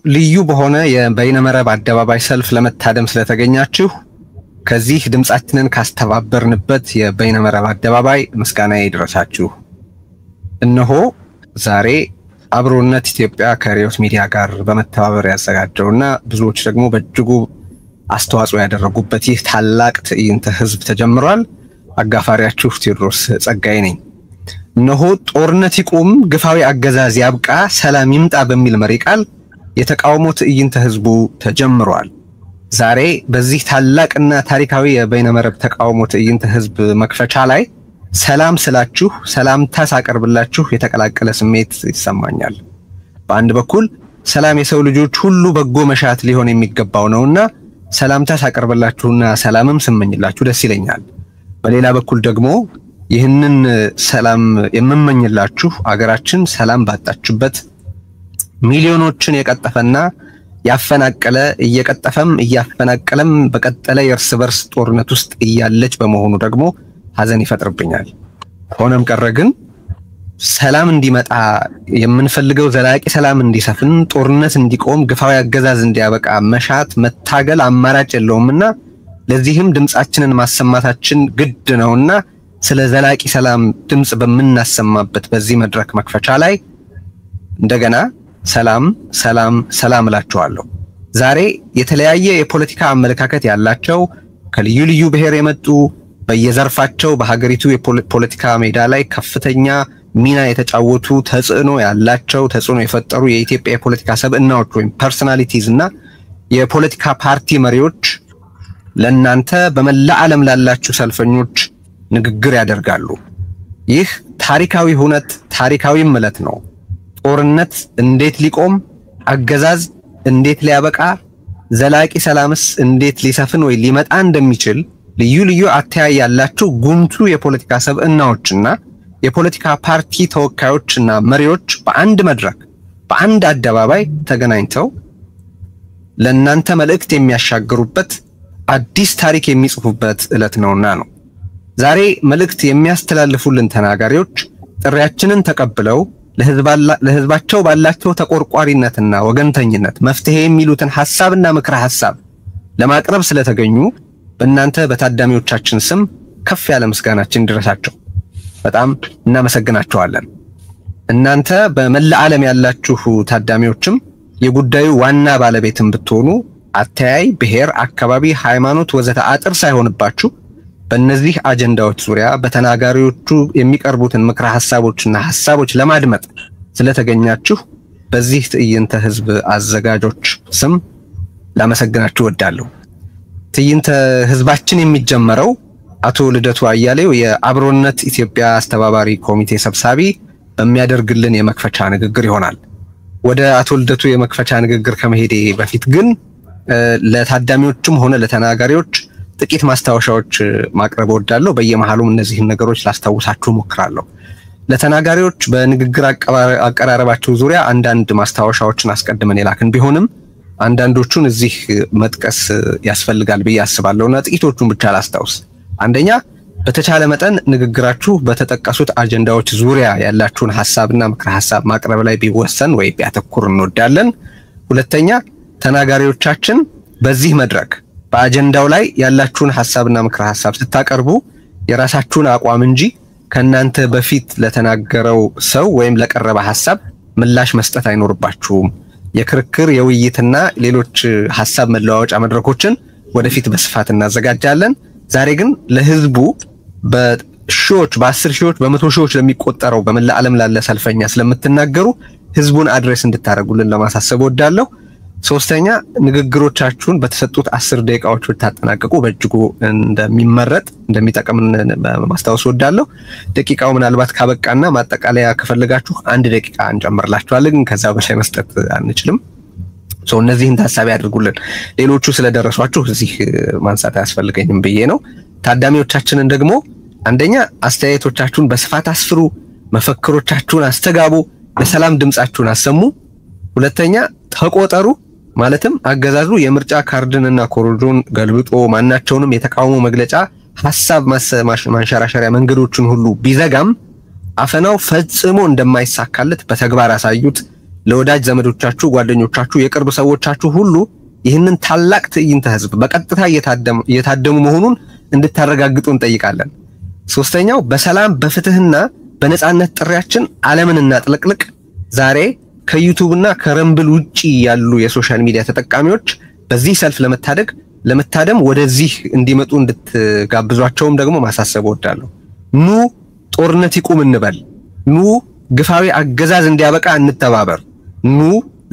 ልዩ በሆነ የበይነመረብ አደባባይ ሰልፍ ለመታደም ስለተገኛችሁ ከዚህ ድምጻችንን ካስተባበርንበት የበይነመረብ አደባባይ ምስጋናዬ ይድረሳችሁ። እነሆ ዛሬ አብሮነት ኢትዮጵያ ከሪዮት ሚዲያ ጋር በመተባበር ያዘጋጀውና ብዙዎች ደግሞ በእጅጉ አስተዋጽኦ ያደረጉበት ይህ ታላቅ ትዕይንተ ህዝብ ተጀምሯል። አጋፋሪያችሁ ቴዎድሮስ ጸጋዬ ነኝ። እነሆ ጦርነት ይቁም፣ ግፋዊ አገዛዝ ያብቃ፣ ሰላም ይምጣ በሚል መሪ ቃል የተቃውሞ ትዕይንተ ህዝቡ ተጀምሯል። ዛሬ በዚህ ታላቅና ታሪካዊ የበይነመረብ ተቃውሞ ትዕይንተ ህዝብ መክፈቻ ላይ ሰላም ስላችሁ ሰላምታ ሳቀርብላችሁ የተቀላቀለ ስሜት ይሰማኛል። በአንድ በኩል ሰላም የሰው ልጆች ሁሉ በጎ መሻት ሊሆን የሚገባው ነውና ሰላምታ ሳቀርብላችሁና ሰላምም ስመኝላችሁ ደስ ይለኛል። በሌላ በኩል ደግሞ ይህንን ሰላም የምመኝላችሁ አገራችን ሰላም ባጣችበት ሚሊዮኖችን የቀጠፈና ያፈናቀለ እየቀጠፈም እያፈናቀለም በቀጠለ የእርስ በርስ ጦርነት ውስጥ እያለች በመሆኑ ደግሞ ሐዘን ይፈጥርብኛል። ሆነም ቀረ ግን ሰላም እንዲመጣ የምንፈልገው ዘላቂ ሰላም እንዲሰፍን ጦርነት እንዲቆም ግፋዊ አገዛዝ እንዲያበቃ መሻት መታገል አማራጭ የለውምና ለዚህም ድምጻችንን ማሰማታችን ግድ ነውና ስለ ዘላቂ ሰላም ድምጽ በመናሰማበት በዚህ መድረክ መክፈቻ ላይ እንደገና ሰላም ሰላም ሰላም እላችኋለሁ። ዛሬ የተለያየ የፖለቲካ አመለካከት ያላቸው ከልዩ ልዩ ብሔር የመጡ በየዘርፋቸው በሀገሪቱ የፖለቲካ ሜዳ ላይ ከፍተኛ ሚና የተጫወቱ ተጽዕኖ ያላቸው ተጽዕኖ የፈጠሩ የኢትዮጵያ የፖለቲካ ሰብዕናዎች ወይም ፐርሰናሊቲዝ እና የፖለቲካ ፓርቲ መሪዎች ለእናንተ በመላ ዓለም ላላችሁ ሰልፈኞች ንግግር ያደርጋሉ። ይህ ታሪካዊ ሁነት ታሪካዊ ዕለት ነው። ጦርነት እንዴት ሊቆም፣ አገዛዝ እንዴት ሊያበቃ፣ ዘላቂ ሰላምስ እንዴት ሊሰፍን ወይ ሊመጣ እንደሚችል ልዩ ልዩ አተያይ ያላችሁ ጉምቱ የፖለቲካ ሰብዕናዎችና የፖለቲካ ፓርቲ ተወካዮችና መሪዎች በአንድ መድረክ በአንድ አደባባይ ተገናኝተው ለእናንተ መልእክት የሚያሻግሩበት አዲስ ታሪክ የሚጽፉበት ዕለት ነውና ነው። ዛሬ መልእክት የሚያስተላልፉልን ተናጋሪዎች ጥሪያችንን ተቀብለው ለህዝባቸው ባላቸው ተቆርቋሪነትና ወገንተኝነት መፍትሄ የሚሉትን ሐሳብና ምክረ ሐሳብ ለማቅረብ ስለተገኙ በእናንተ በታዳሚዎቻችን ስም ከፍ ያለ ምስጋናችን ይድረሳቸው። በጣም እናመሰግናችኋለን። እናንተ በመላ ዓለም ያላችሁ ታዳሚዎችም የጉዳዩ ዋና ባለቤትም ብትሆኑ አተያይ፣ ብሔር፣ አካባቢ፣ ሃይማኖት ወዘተ አጥር ሳይሆንባችሁ በእነዚህ አጀንዳዎች ዙሪያ በተናጋሪዎቹ የሚቀርቡትን ምክረ ሐሳቦችና ሐሳቦች ለማድመጥ ስለተገኛችሁ በዚህ ትዕይንተ ህዝብ አዘጋጆች ስም ላመሰግናችሁ እወዳለሁ። ትዕይንተ ህዝባችን የሚጀመረው አቶ ልደቱ አያሌው የአብሮነት ኢትዮጵያ አስተባባሪ ኮሚቴ ሰብሳቢ በሚያደርግልን የመክፈቻ ንግግር ይሆናል። ወደ አቶ ልደቱ የመክፈቻ ንግግር ከመሄዴ በፊት ግን ለታዳሚዎችም ሆነ ለተናጋሪዎች ጥቂት ማስታወሻዎች ማቅረብ እወዳለሁ። በየመሃሉም እነዚህን ነገሮች ላስታውሳችሁ ሞክራለሁ። ለተናጋሪዎች በንግግር አቀራረባቸው ዙሪያ አንዳንድ ማስታወሻዎችን አስቀድመን የላክን ቢሆንም አንዳንዶቹን እዚህ መጥቀስ ያስፈልጋል ብዬ አስባለሁና ጥቂቶቹን ብቻ ላስታውስ። አንደኛ፣ በተቻለ መጠን ንግግራችሁ በተጠቀሱት አጀንዳዎች ዙሪያ ያላችሁን ሐሳብና ምክረ ሐሳብ ማቅረብ ላይ ቢወሰን ወይ ቢያተኩር እንወዳለን። ሁለተኛ፣ ተናጋሪዎቻችን በዚህ መድረክ በአጀንዳው ላይ ያላችሁን ሐሳብና ምክረ ሐሳብ ስታቀርቡ የራሳችሁን አቋም እንጂ ከናንተ በፊት ለተናገረው ሰው ወይም ለቀረበ ሐሳብ ምላሽ መስጠት አይኖርባችሁም። የክርክር የውይይትና ሌሎች ሐሳብ መለዋወጫ መድረኮችን ወደፊት በስፋት እናዘጋጃለን። ዛሬ ግን ለህዝቡ በሺዎች በ10 ሺዎች በመቶ ሺዎች ለሚቆጠረው በመላ ዓለም ላለ ሰልፈኛ ስለምትናገሩ ህዝቡን አድሬስ እንድታረጉልን ለማሳሰብ ወዳለሁ። ሶስተኛ፣ ንግግሮቻችሁን በተሰጡት 10 ደቂቃዎች ብታጠናቀቁ በእጅጉ እንደሚመረጥ እንደሚጠቅም ማስታወስ ወዳለሁ። ደቂቃው ምናልባት ካበቃና ማጠቃለያ ከፈለጋችሁ 1 ደቂቃ እንጨምርላችኋለን፣ ከዛ በላይ መስጠት አንችልም። እነዚህን ታሳቢ አድርጉልን። ሌሎቹ ስለደረሷችሁ እዚህ ማንሳት አያስፈልገኝም ብዬ ነው። ታዳሚዎቻችንን ደግሞ አንደኛ አስተያየቶቻችሁን በስፋት አስፍሩ፣ መፈክሮቻችሁን አስተጋቡ፣ ለሰላም ድምጻችሁን አሰሙ። ሁለተኛ፣ ተቆጠሩ። ማለትም አገዛዙ የምርጫ ካርድንና ኮሮጆን ገልብጦ ማናቸውንም የተቃውሞ መግለጫ ሐሳብ ማንሸራሸሪያ መንገዶችን ሁሉ ቢዘጋም አፈናው ፈጽሞ እንደማይሳካለት በተግባር አሳዩት። ለወዳጅ ዘመዶቻችሁ ጓደኞቻችሁ የቅርብ ሰዎቻችሁ ሁሉ ይህንን ታላቅ ትዕይንተ ህዝብ በቀጥታ እየታደሙ መሆኑን እንድታረጋግጡ እንጠይቃለን። ሶስተኛው በሰላም በፍትህና በነጻነት ጥሪያችን ዓለምን እናጥለቅልቅ። ዛሬ ከዩቲዩብ እና ከረምብል ውጪ ያሉ የሶሻል ሚዲያ ተጠቃሚዎች በዚህ ሰልፍ ለመታደም ወደዚህ እንዲመጡ እንድትጋብዟቸውም ደግሞ ማሳሰብ እወዳለሁ። ኑ ጦርነት ይቁም እንበል። ኑ ግፋዊ አገዛዝ እንዲያበቃ እንተባበር። ኑ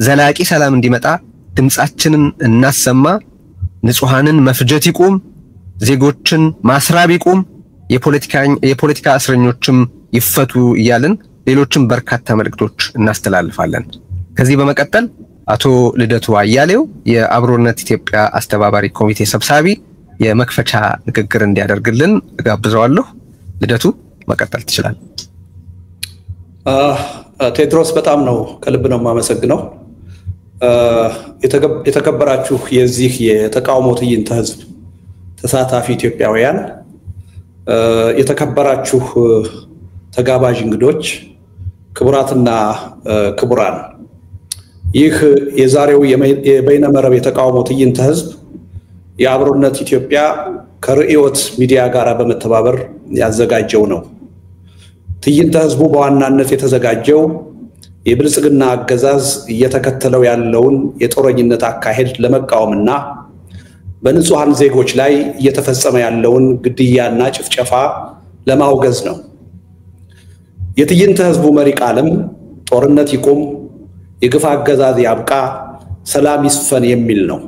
ዘላቂ ሰላም እንዲመጣ ድምጻችንን እናሰማ። ንጹሃንን መፍጀት ይቁም፣ ዜጎችን ማስራብ ይቁም፣ የፖለቲካ እስረኞችም ይፈቱ እያልን ሌሎችም በርካታ መልእክቶች እናስተላልፋለን። ከዚህ በመቀጠል አቶ ልደቱ አያሌው የአብሮነት ኢትዮጵያ አስተባባሪ ኮሚቴ ሰብሳቢ የመክፈቻ ንግግር እንዲያደርግልን እጋብዘዋለሁ። ልደቱ መቀጠል ትችላለህ። ቴድሮስ በጣም ነው ከልብ ነው የማመሰግነው። የተከበራችሁ የዚህ የተቃውሞ ትዕይንተ ህዝብ ተሳታፊ ኢትዮጵያውያን፣ የተከበራችሁ ተጋባዥ እንግዶች፣ ክቡራትና ክቡራን፣ ይህ የዛሬው የበይነመረብ የተቃውሞ ትዕይንተ ህዝብ የአብሮነት ኢትዮጵያ ከርዕዮት ሚዲያ ጋር በመተባበር ያዘጋጀው ነው። ትዕይንተ ህዝቡ በዋናነት የተዘጋጀው የብልጽግና አገዛዝ እየተከተለው ያለውን የጦረኝነት አካሄድ ለመቃወምና በንጹሃን ዜጎች ላይ እየተፈጸመ ያለውን ግድያና ጭፍጨፋ ለማውገዝ ነው። የትዕይንተ ህዝቡ መሪ ቃልም ጦርነት ይቁም፣ የግፍ አገዛዝ ያብቃ፣ ሰላም ይስፈን የሚል ነው።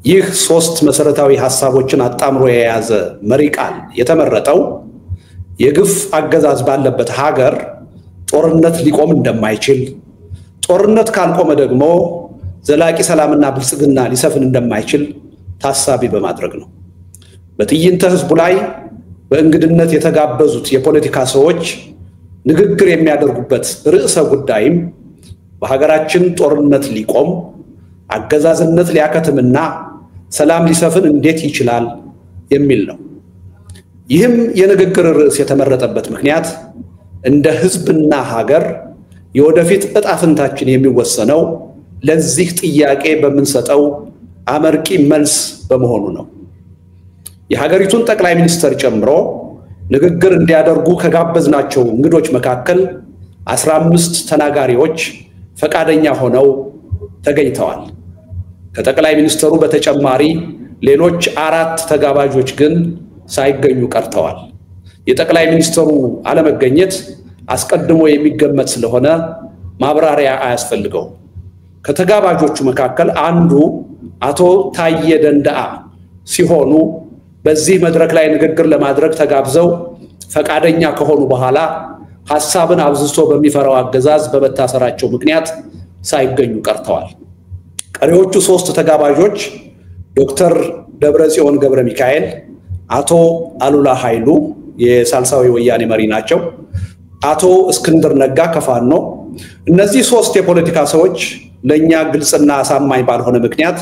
ይህ ሶስት መሰረታዊ ሐሳቦችን አጣምሮ የያዘ መሪ ቃል የተመረጠው የግፍ አገዛዝ ባለበት ሀገር ጦርነት ሊቆም እንደማይችል፣ ጦርነት ካልቆመ ደግሞ ዘላቂ ሰላምና ብልጽግና ሊሰፍን እንደማይችል ታሳቢ በማድረግ ነው። በትዕይንተ ህዝቡ ላይ በእንግድነት የተጋበዙት የፖለቲካ ሰዎች ንግግር የሚያደርጉበት ርዕሰ ጉዳይም በሀገራችን ጦርነት ሊቆም፣ አገዛዝነት ሊያከትምና ሰላም ሊሰፍን እንዴት ይችላል የሚል ነው። ይህም የንግግር ርዕስ የተመረጠበት ምክንያት እንደ ህዝብና ሀገር የወደፊት ዕጣ ፈንታችን የሚወሰነው ለዚህ ጥያቄ በምንሰጠው አመርቂ መልስ በመሆኑ ነው። የሀገሪቱን ጠቅላይ ሚኒስትር ጨምሮ ንግግር እንዲያደርጉ ከጋበዝናቸው እንግዶች መካከል 15 ተናጋሪዎች ፈቃደኛ ሆነው ተገኝተዋል። ከጠቅላይ ሚኒስትሩ በተጨማሪ ሌሎች 4 ተጋባዦች ግን ሳይገኙ ቀርተዋል። የጠቅላይ ሚኒስትሩ አለመገኘት አስቀድሞ የሚገመት ስለሆነ ማብራሪያ አያስፈልገው። ከተጋባዦቹ መካከል አንዱ አቶ ታዬ ደንደአ ሲሆኑ በዚህ መድረክ ላይ ንግግር ለማድረግ ተጋብዘው ፈቃደኛ ከሆኑ በኋላ ሐሳብን አብዝቶ በሚፈራው አገዛዝ በመታሰራቸው ምክንያት ሳይገኙ ቀርተዋል። ቀሪዎቹ 3 ተጋባዦች ዶክተር ደብረጽዮን ገብረ ሚካኤል፣ አቶ አሉላ ኃይሉ የሳልሳዊ ወያኔ መሪ ናቸው፣ አቶ እስክንድር ነጋ ከፋኖ። እነዚህ 3 የፖለቲካ ሰዎች ለኛ ግልጽና አሳማኝ ባልሆነ ምክንያት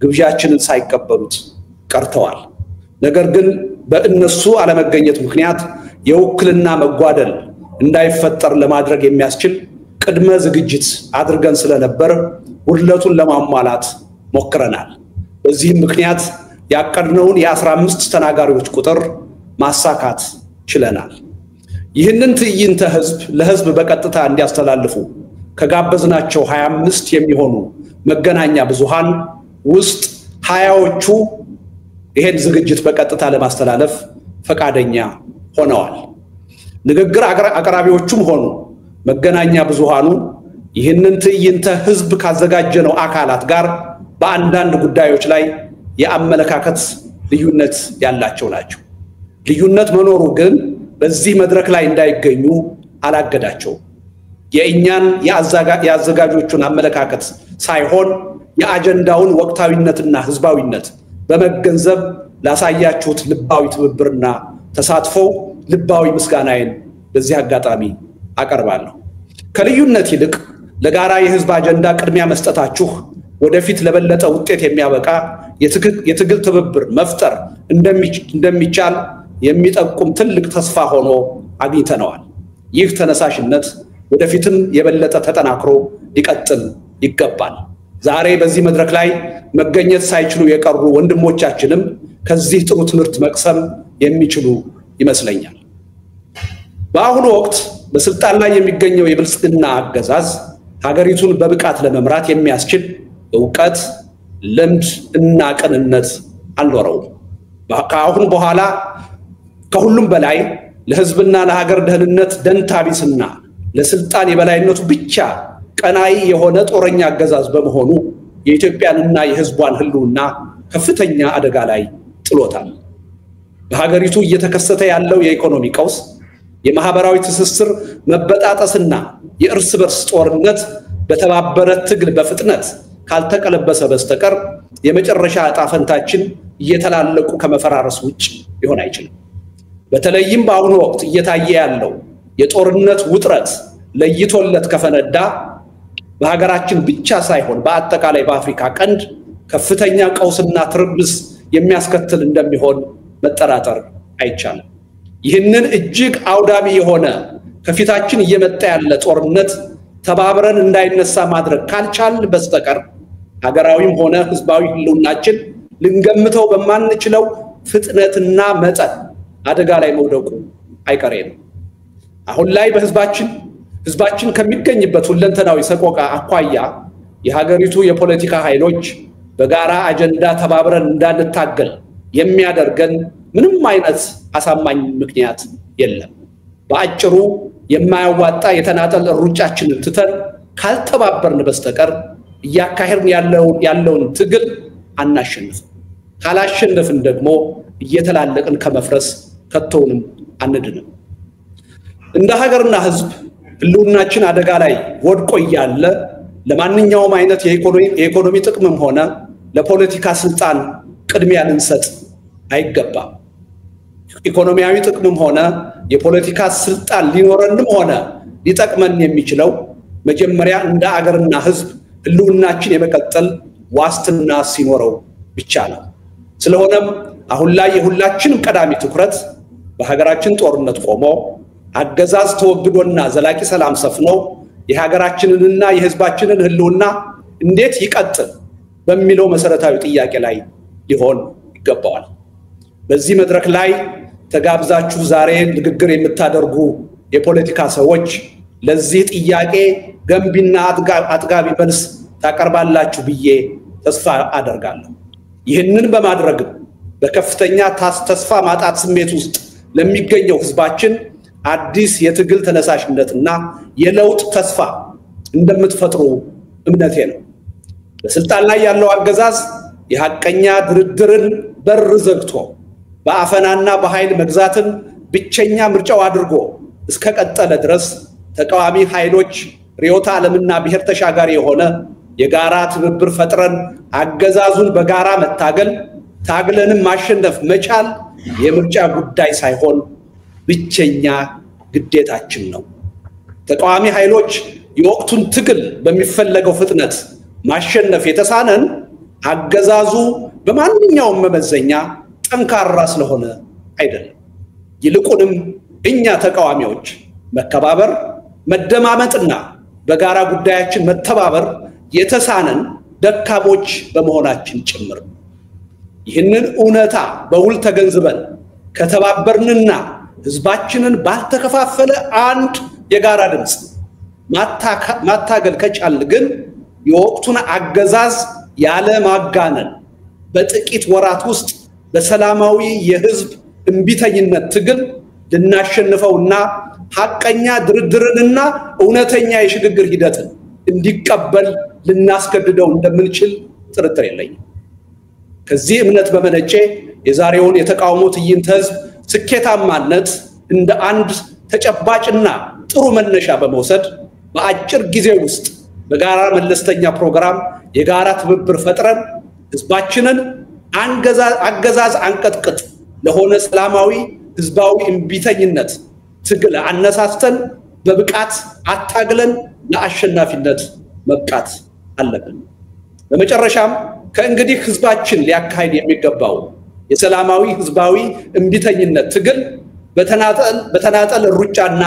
ግብዣችንን ሳይቀበሉት ቀርተዋል። ነገር ግን በእነሱ አለመገኘት ምክንያት የውክልና መጓደል እንዳይፈጠር ለማድረግ የሚያስችል ቅድመ ዝግጅት አድርገን ስለነበር ውድለቱን ለማሟላት ሞክረናል። በዚህም ምክንያት ያቀድነውን የ15 ተናጋሪዎች ቁጥር ማሳካት ችለናል። ይህንን ትዕይንተ ህዝብ ለህዝብ በቀጥታ እንዲያስተላልፉ ከጋበዝናቸው 25 የሚሆኑ መገናኛ ብዙሃን ውስጥ 20ዎቹ ይሄን ዝግጅት በቀጥታ ለማስተላለፍ ፈቃደኛ ሆነዋል። ንግግር አቅራቢዎቹም ሆኑ መገናኛ ብዙሃኑ ይህንን ትዕይንተ ህዝብ ካዘጋጀነው አካላት ጋር በአንዳንድ ጉዳዮች ላይ የአመለካከት ልዩነት ያላቸው ናቸው። ልዩነት መኖሩ ግን በዚህ መድረክ ላይ እንዳይገኙ አላገዳቸውም። የእኛን የአዘጋጆቹን አመለካከት ሳይሆን የአጀንዳውን ወቅታዊነትና ህዝባዊነት በመገንዘብ ላሳያችሁት ልባዊ ትብብርና ተሳትፎ ልባዊ ምስጋናዬን በዚህ አጋጣሚ አቀርባለሁ። ከልዩነት ይልቅ ለጋራ የህዝብ አጀንዳ ቅድሚያ መስጠታችሁ ወደፊት ለበለጠ ውጤት የሚያበቃ የትግል ትብብር መፍጠር እንደሚቻል የሚጠቁም ትልቅ ተስፋ ሆኖ አግኝተነዋል። ይህ ተነሳሽነት ወደፊትም የበለጠ ተጠናክሮ ሊቀጥል ይገባል። ዛሬ በዚህ መድረክ ላይ መገኘት ሳይችሉ የቀሩ ወንድሞቻችንም ከዚህ ጥሩ ትምህርት መቅሰም የሚችሉ ይመስለኛል። በአሁኑ ወቅት በስልጣን ላይ የሚገኘው የብልጽግና አገዛዝ ሀገሪቱን በብቃት ለመምራት የሚያስችል ዕውቀት፣ ልምድ እና ቅንነት አልኖረውም። ከአሁን በኋላ ከሁሉም በላይ ለሕዝብና ለሀገር ደህንነት ደንታ ቢስና ለስልጣን የበላይነቱ ብቻ ቀናይ የሆነ ጦረኛ አገዛዝ በመሆኑ የኢትዮጵያንና የሕዝቧን ህልውና ከፍተኛ አደጋ ላይ ጥሎታል። በሀገሪቱ እየተከሰተ ያለው የኢኮኖሚ ቀውስ፣ የማህበራዊ ትስስር መበጣጠስና የእርስ በርስ ጦርነት በተባበረ ትግል በፍጥነት ካልተቀለበሰ በስተቀር የመጨረሻ ዕጣ ፈንታችን እየተላለቁ ከመፈራረስ ውጭ ሊሆን አይችልም። በተለይም በአሁኑ ወቅት እየታየ ያለው የጦርነት ውጥረት ለይቶለት ከፈነዳ በሀገራችን ብቻ ሳይሆን በአጠቃላይ በአፍሪካ ቀንድ ከፍተኛ ቀውስና ትርምስ የሚያስከትል እንደሚሆን መጠራጠር አይቻልም። ይህንን እጅግ አውዳሚ የሆነ ከፊታችን እየመጣ ያለ ጦርነት ተባብረን እንዳይነሳ ማድረግ ካልቻልን በስተቀር ሀገራዊም ሆነ ህዝባዊ ህልውናችን ልንገምተው በማንችለው ፍጥነትና መጠን አደጋ ላይ መውደቁ አይቀሬ ነው። አሁን ላይ ህዝባችን ከሚገኝበት ሁለንተናዊ ሰቆቃ አኳያ የሀገሪቱ የፖለቲካ ኃይሎች በጋራ አጀንዳ ተባብረን እንዳንታገል የሚያደርገን ምንም አይነት አሳማኝ ምክንያት የለም። በአጭሩ የማያዋጣ የተናጠል ሩጫችንን ትተን ካልተባበርን በስተቀር እያካሄድን ያለውን ትግል አናሸንፍም። ካላሸነፍን ደግሞ እየተላለቅን ከመፍረስ ከቶውንም አንድንም። እንደ ሀገርና ህዝብ ህልውናችን አደጋ ላይ ወድቆ እያለ ለማንኛውም አይነት የኢኮኖሚ ጥቅምም ሆነ ለፖለቲካ ስልጣን ቅድሚያ ልንሰጥ አይገባም። ኢኮኖሚያዊ ጥቅምም ሆነ የፖለቲካ ስልጣን ሊኖረንም ሆነ ሊጠቅመን የሚችለው መጀመሪያ እንደ አገርና ህዝብ ህልውናችን የመቀጠል ዋስትና ሲኖረው ብቻ ነው። ስለሆነም አሁን ላይ የሁላችንም ቀዳሚ ትኩረት በሀገራችን ጦርነት ቆሞ አገዛዝ ተወግዶና ዘላቂ ሰላም ሰፍኖ የሀገራችንንና የህዝባችንን ህልውና እንዴት ይቀጥል በሚለው መሰረታዊ ጥያቄ ላይ ሊሆን ይገባዋል። በዚህ መድረክ ላይ ተጋብዛችሁ ዛሬ ንግግር የምታደርጉ የፖለቲካ ሰዎች ለዚህ ጥያቄ ገንቢና አጥጋቢ መልስ ታቀርባላችሁ ብዬ ተስፋ አደርጋለሁ። ይህንን በማድረግም በከፍተኛ ተስፋ ማጣት ስሜት ውስጥ ለሚገኘው ህዝባችን አዲስ የትግል ተነሳሽነትና የለውጥ ተስፋ እንደምትፈጥሩ እምነቴ ነው። በስልጣን ላይ ያለው አገዛዝ የሐቀኛ ድርድርን በር ዘግቶ በአፈናና በኃይል መግዛትን ብቸኛ ምርጫው አድርጎ እስከቀጠለ ድረስ ተቃዋሚ ኃይሎች ርዕዮተ ዓለምና ብሔር ተሻጋሪ የሆነ የጋራ ትብብር ፈጥረን አገዛዙን በጋራ መታገል ታግለንም ማሸነፍ መቻል የምርጫ ጉዳይ ሳይሆን ብቸኛ ግዴታችን ነው። ተቃዋሚ ኃይሎች የወቅቱን ትግል በሚፈለገው ፍጥነት ማሸነፍ የተሳነን አገዛዙ በማንኛውም መመዘኛ ጠንካራ ስለሆነ አይደለም። ይልቁንም እኛ ተቃዋሚዎች መከባበር፣ መደማመጥና በጋራ ጉዳያችን መተባበር የተሳነን ደካሞች በመሆናችን ጭምር። ይህንን እውነታ በውል ተገንዝበን ከተባበርንና ህዝባችንን ባልተከፋፈለ አንድ የጋራ ድምፅ ማታገል ከቻልን ግን የወቅቱን አገዛዝ ያለ ማጋነን በጥቂት ወራት ውስጥ በሰላማዊ የህዝብ እምቢተኝነት ትግል ልናሸንፈውና ሐቀኛ ድርድርንና እውነተኛ የሽግግር ሂደትን እንዲቀበል ልናስገድደው እንደምንችል ጥርጥር የለኝም። ከዚህ እምነት በመነጨ የዛሬውን የተቃውሞ ትዕይንተ ህዝብ ስኬታማነት እንደ አንድ ተጨባጭና ጥሩ መነሻ በመውሰድ በአጭር ጊዜ ውስጥ በጋራ መለስተኛ ፕሮግራም የጋራ ትብብር ፈጥረን ህዝባችንን አገዛዝ አንቀጥቅጥ ለሆነ ሰላማዊ ህዝባዊ እምቢተኝነት ትግል አነሳስተን በብቃት አታግለን ለአሸናፊነት መብቃት አለብን። በመጨረሻም ከእንግዲህ ህዝባችን ሊያካሂድ የሚገባው የሰላማዊ ህዝባዊ እምቢተኝነት ትግል በተናጠል ሩጫና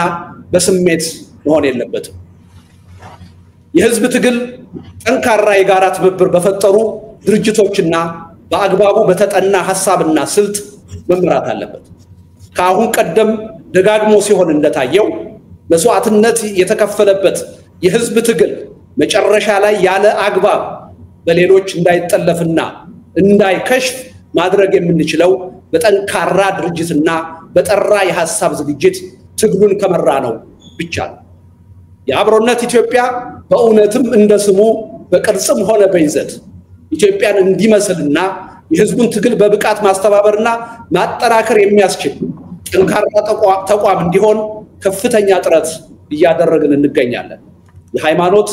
በስሜት መሆን የለበትም። የህዝብ ትግል ጠንካራ የጋራ ትብብር በፈጠሩ ድርጅቶችና በአግባቡ በተጠና ሐሳብና ስልት መምራት አለበት። ከአሁን ቀደም ደጋግሞ ሲሆን እንደታየው መስዋዕትነት የተከፈለበት የህዝብ ትግል መጨረሻ ላይ ያለ አግባብ በሌሎች እንዳይጠለፍና እንዳይከሽፍ ማድረግ የምንችለው በጠንካራ ድርጅትና በጠራ የሐሳብ ዝግጅት ትግሉን ከመራ ነው ብቻ ነው። የአብሮነት ኢትዮጵያ በእውነትም እንደ ስሙ በቅርጽም ሆነ በይዘት ኢትዮጵያን እንዲመስልና የህዝቡን ትግል በብቃት ማስተባበርና ማጠናከር የሚያስችል ጠንካራ ተቋም እንዲሆን ከፍተኛ ጥረት እያደረግን እንገኛለን። የሃይማኖት፣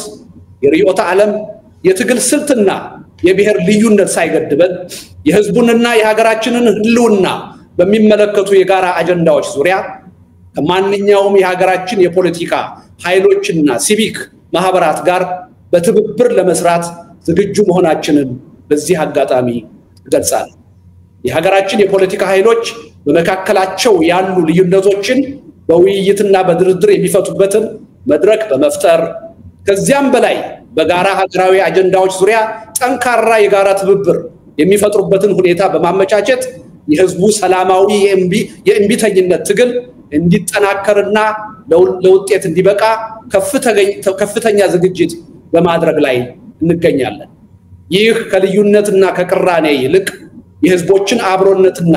የርዕዮተ ዓለም፣ የትግል ስልትና የብሔር ልዩነት ሳይገድበን የህዝቡንና የሀገራችንን ህልውና በሚመለከቱ የጋራ አጀንዳዎች ዙሪያ ከማንኛውም የሀገራችን የፖለቲካ ኃይሎችና ሲቪክ ማህበራት ጋር በትብብር ለመስራት ዝግጁ መሆናችንን በዚህ አጋጣሚ ገልጻለሁ። የሀገራችን የፖለቲካ ኃይሎች በመካከላቸው ያሉ ልዩነቶችን በውይይትና በድርድር የሚፈቱበትን መድረክ በመፍጠር ከዚያም በላይ በጋራ ሀገራዊ አጀንዳዎች ዙሪያ ጠንካራ የጋራ ትብብር የሚፈጥሩበትን ሁኔታ በማመቻቸት የህዝቡ ሰላማዊ የእምቢተኝነት ትግል እንዲጠናከርና ለውጤት እንዲበቃ ከፍተኛ ዝግጅት በማድረግ ላይ እንገኛለን። ይህ ከልዩነትና ከቅራኔ ይልቅ የህዝቦችን አብሮነትና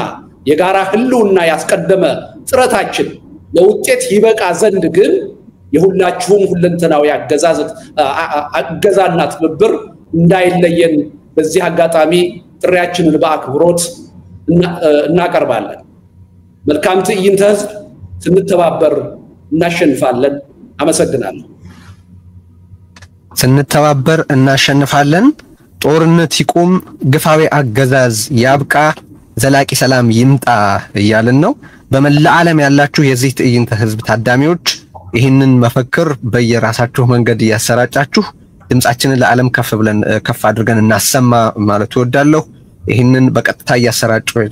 የጋራ ህልውና ያስቀደመ ጥረታችን ለውጤት ይበቃ ዘንድ ግን የሁላችሁም ሁለንተናዊ አገዛና ትብብር እንዳይለየን በዚህ አጋጣሚ ጥሪያችንን በአክብሮት እናቀርባለን። መልካም ትዕይንተ ህዝብ። ስንተባበር እናሸንፋለን። አመሰግናለሁ። ስንተባበር እናሸንፋለን። ጦርነት ይቁም፣ ግፋዊ አገዛዝ ያብቃ፣ ዘላቂ ሰላም ይምጣ እያልን ነው። በመላ ዓለም ያላችሁ የዚህ ትዕይንተ ህዝብ ታዳሚዎች ይህንን መፈክር በየራሳችሁ መንገድ እያሰራጫችሁ ድምጻችንን ለዓለም ከፍ አድርገን እናሰማ ማለት እወዳለሁ። ይህንን በቀጥታ